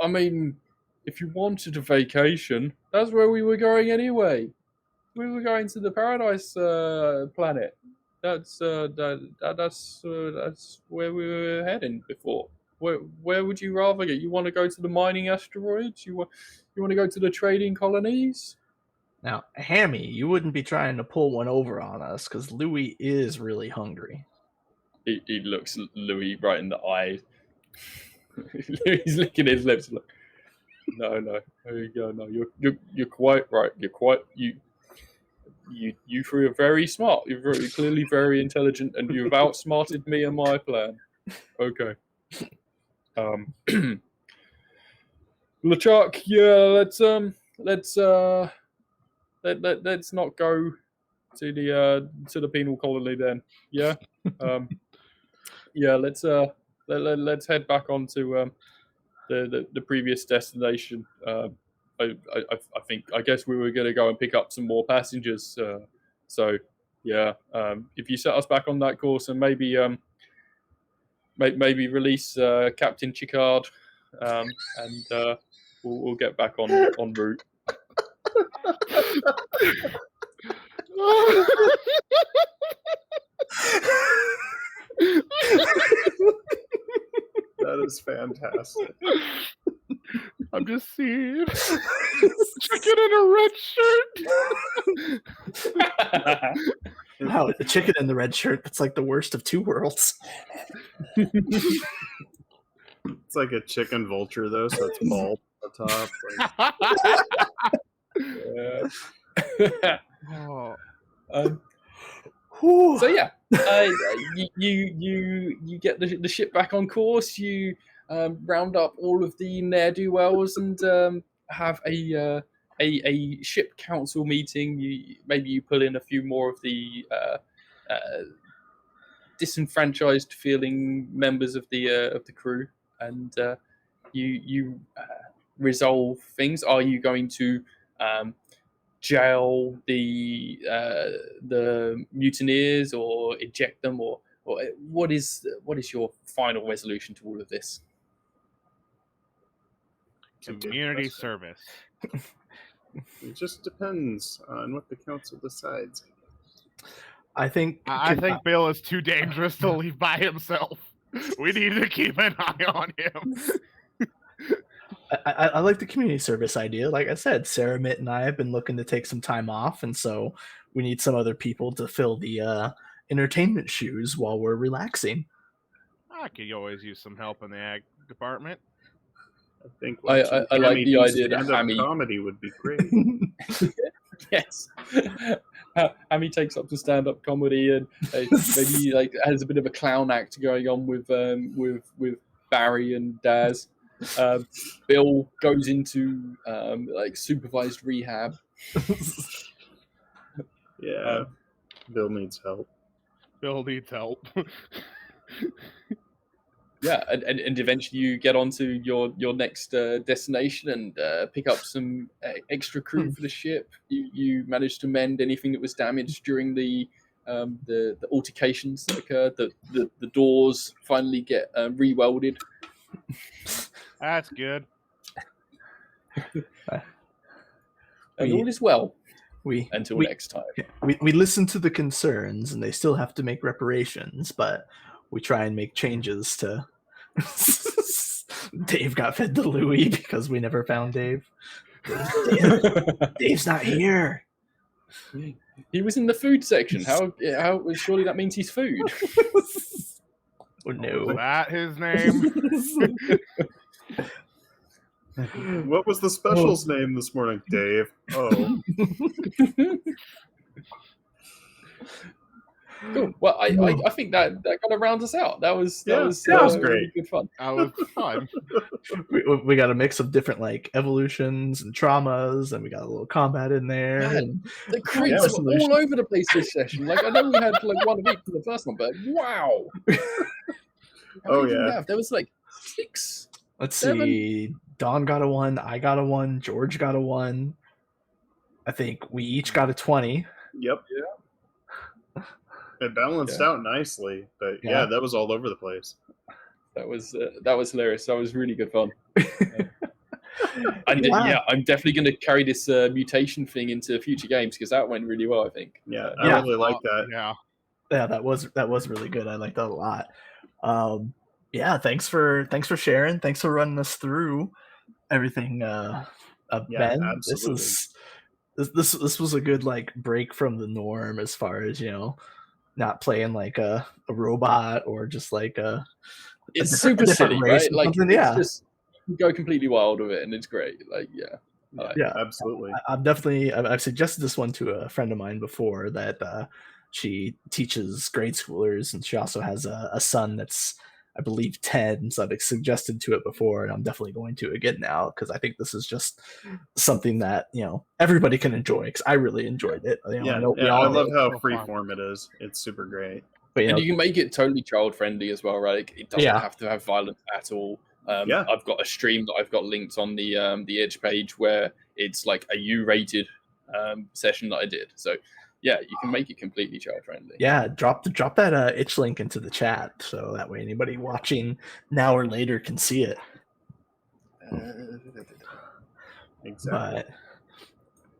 I mean, if you wanted a vacation, that's where we were going anyway. We were going to the Paradise planet. That's where we were heading before. Where would you rather go? You want to go to the mining asteroids? You want to go to the trading colonies? Now, Hammy, you wouldn't be trying to pull one over on us because Louis is really hungry. He looks Louis right in the eye. He's licking his lips. Like, no, there you go. No, you're quite right. You three are very smart. You're clearly very intelligent, and you've outsmarted me and my plan. Okay. LeChuck, yeah, let's not go to the penal colony then. Yeah. Yeah. Let's head back onto the previous destination. I guess we were going to go and pick up some more passengers. So Yeah. If you set us back on that course and maybe maybe release Captain Chicard, and we'll get back on route. That is fantastic. I'm just seeing chicken in a red shirt. Wow, the chicken in the red shirt. That's like the worst of two worlds. It's like a chicken vulture though, so it's bald on the top. Yeah. So yeah, you get the ship back on course. You round up all of the ne'er-do-wells and have a ship council meeting. Maybe you pull in a few more of the disenfranchised feeling members of the crew, and you resolve things. Are you going to jail the mutineers or eject them, or what is your final resolution to all of this? Community service. It just depends on what the council decides. I think Bill is too dangerous to leave by himself. We need to keep an eye on him. I like the community service idea. Like I said, Sarah, Mitt, and I have been looking to take some time off, and so we need some other people to fill the entertainment shoes while we're relaxing. I could always use some help in the ag department. I think I like the idea that Hammy comedy would be great. Yes. Hammy takes up some stand-up comedy and maybe like has a bit of a clown act going on with Barry and Daz. Bill goes into like supervised rehab. Yeah, Bill needs help. Yeah, and eventually you get onto your next destination and pick up some extra crew for the ship. You manage to mend anything that was damaged during the altercations that occurred. The doors finally get re-welded. That's good. And all is well. Until next time. We listen to the concerns, and they still have to make reparations, but we try and make changes to. Dave got fed to Louis because we never found Dave. Dave's not here. He was in the food section. How surely that means he's food. Oh no. Was that his name? What was the special's name this morning? Dave. Oh. Cool. Well, I think that kind of rounds us out. That was great. Really good fun. That was fun. We got a mix of different like evolutions and traumas, and we got a little combat in there. Man, the crits were all over the place this session. Like I know we had like one of each for the first one, but wow. Oh yeah. There was like 6. Let's 7. see. Don got a 1. I got a 1. George got a 1. I think we each got a 20. Yep. Yeah. It balanced out nicely, but yeah, that was all over the place. That was hilarious. That was really good fun. I'm definitely going to carry this mutation thing into future games because that went really well. I think. Yeah, I really like that. Yeah, that was really good. I liked that a lot. Yeah, thanks for sharing. Thanks for running us through everything. Ben, absolutely. This was a good like break from the norm as far as not playing like a robot or just like it's super silly, right? Like yeah, just go completely wild with it, and it's great. Like yeah, absolutely. I've suggested this one to a friend of mine before that she teaches grade schoolers, and she also has a son that's I believe 10. So I've suggested to it before, and I'm definitely going to again now because I think this is just something that everybody can enjoy. Because I really enjoyed it. I love how freeform it is. It's super great. But, and you can make it totally child friendly as well, right? It doesn't have to have violence at all. I've got a stream that I've got linked on the Edge page where it's like a U-rated session that I did. So yeah, you can make it completely child friendly. Yeah, drop that itch link into the chat so that way anybody watching now or later can see it. Exactly. But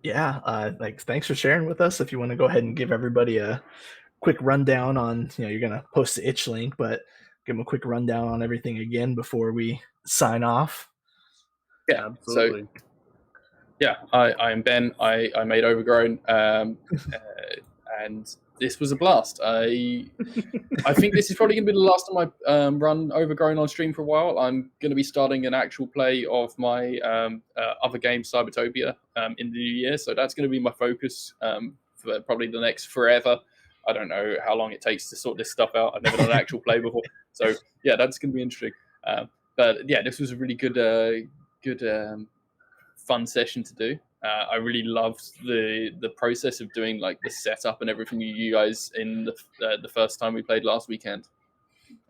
yeah, like thanks for sharing with us. If you want to go ahead and give everybody a quick rundown on, you're gonna post the itch link, but give them a quick rundown on everything again before we sign off. Yeah, absolutely. So, yeah, I am Ben. I made Overgrown, and this was a blast. I think this is probably going to be the last time I run Overgrown on stream for a while. I'm going to be starting an actual play of my other game, Cybertopia, in the new year. So that's going to be my focus for probably the next forever. I don't know how long it takes to sort this stuff out. I've never done an actual play before. So, yeah, that's going to be interesting. But, yeah, this was a really good fun session to do. I really loved the process of doing like the setup and everything you guys in the first time we played last weekend.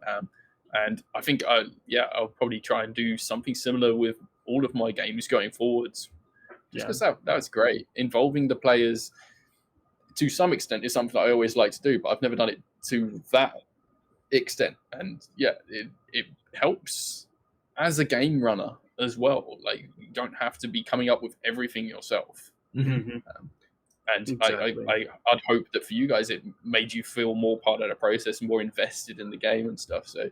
And I think I'll probably try and do something similar with all of my games going forwards. Just because that was great. Involving the players to some extent is something that I always like to do, but I've never done it to that extent. And yeah, it helps as a game runner as well. Like, you don't have to be coming up with everything yourself. Mm-hmm. And exactly. I'd hope that for you guys it made you feel more part of the process, more invested in the game and stuff. So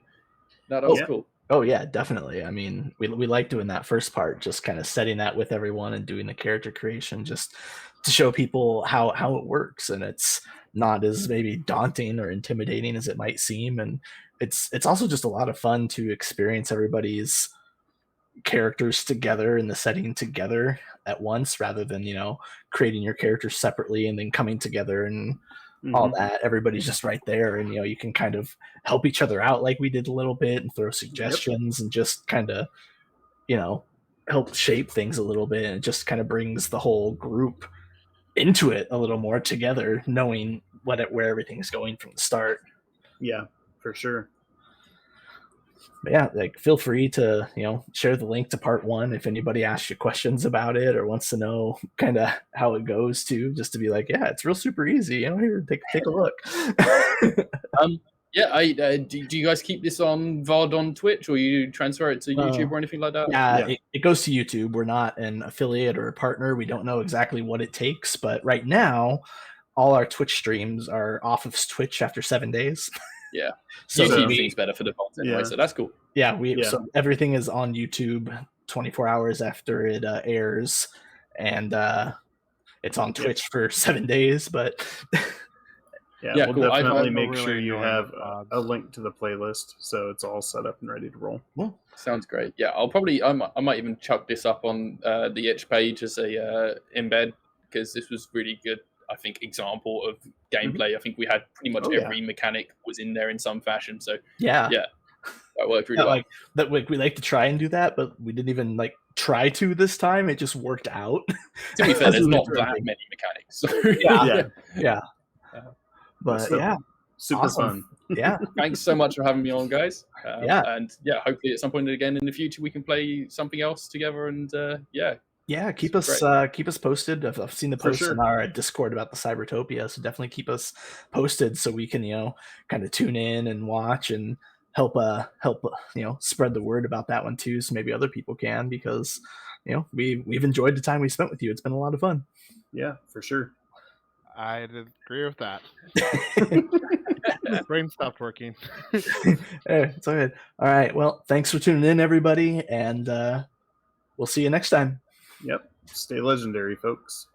that was cool. Oh yeah, definitely. I mean, we like doing that first part, just kind of setting that with everyone and doing the character creation, just to show people how it works, and it's not as maybe daunting or intimidating as it might seem, and it's also just a lot of fun to experience everybody's characters together in the setting together at once, rather than creating your characters separately and then coming together and all that. Everybody's just right there, and you can kind of help each other out like we did a little bit and throw suggestions and just kind of help shape things a little bit, and it just kind of brings the whole group into it a little more together, knowing where everything's going from the start. Yeah, for sure. But yeah, like feel free to share the link to part 1 if anybody asks you questions about it or wants to know kind of how it goes too, just to be like, yeah, it's real super easy. Here, take a look. Yeah, do you guys keep this on VOD on Twitch, or you transfer it to YouTube or anything like that? Yeah. It goes to YouTube. We're not an affiliate or a partner. We don't know exactly what it takes, but right now, all our Twitch streams are off of Twitch after 7 days. Yeah, so YouTube seems better for the content anyway, so that's cool. Yeah, so everything is on YouTube 24 hours after it airs, and it's on Twitch for 7 days, but... we'll cool. Definitely make sure you have a link to the playlist, so it's all set up and ready to roll. Well, sounds great. Yeah, I might even chuck this up on the itch page as a embed, because this was really good. I think example of gameplay. I think we had pretty much every mechanic was in there in some fashion. So yeah, that worked really well. Like we like to try and do that, but we didn't even try to this time. It just worked out. To be fair, there's not that many mechanics. So But super fun. Yeah. Thanks so much for having me on, guys. And hopefully at some point again in the future we can play something else together. And keep us posted. I've seen the posts in our Discord about the Cybertopia, so definitely keep us posted so we can kind of tune in and watch and help spread the word about that one too, so maybe other people can, because we've enjoyed the time we spent with you. It's been a lot of fun. Yeah, for sure. I agree with that. Brain stopped working. It's all good. All right. Well, thanks for tuning in, everybody, and we'll see you next time. Yep. Stay legendary, folks.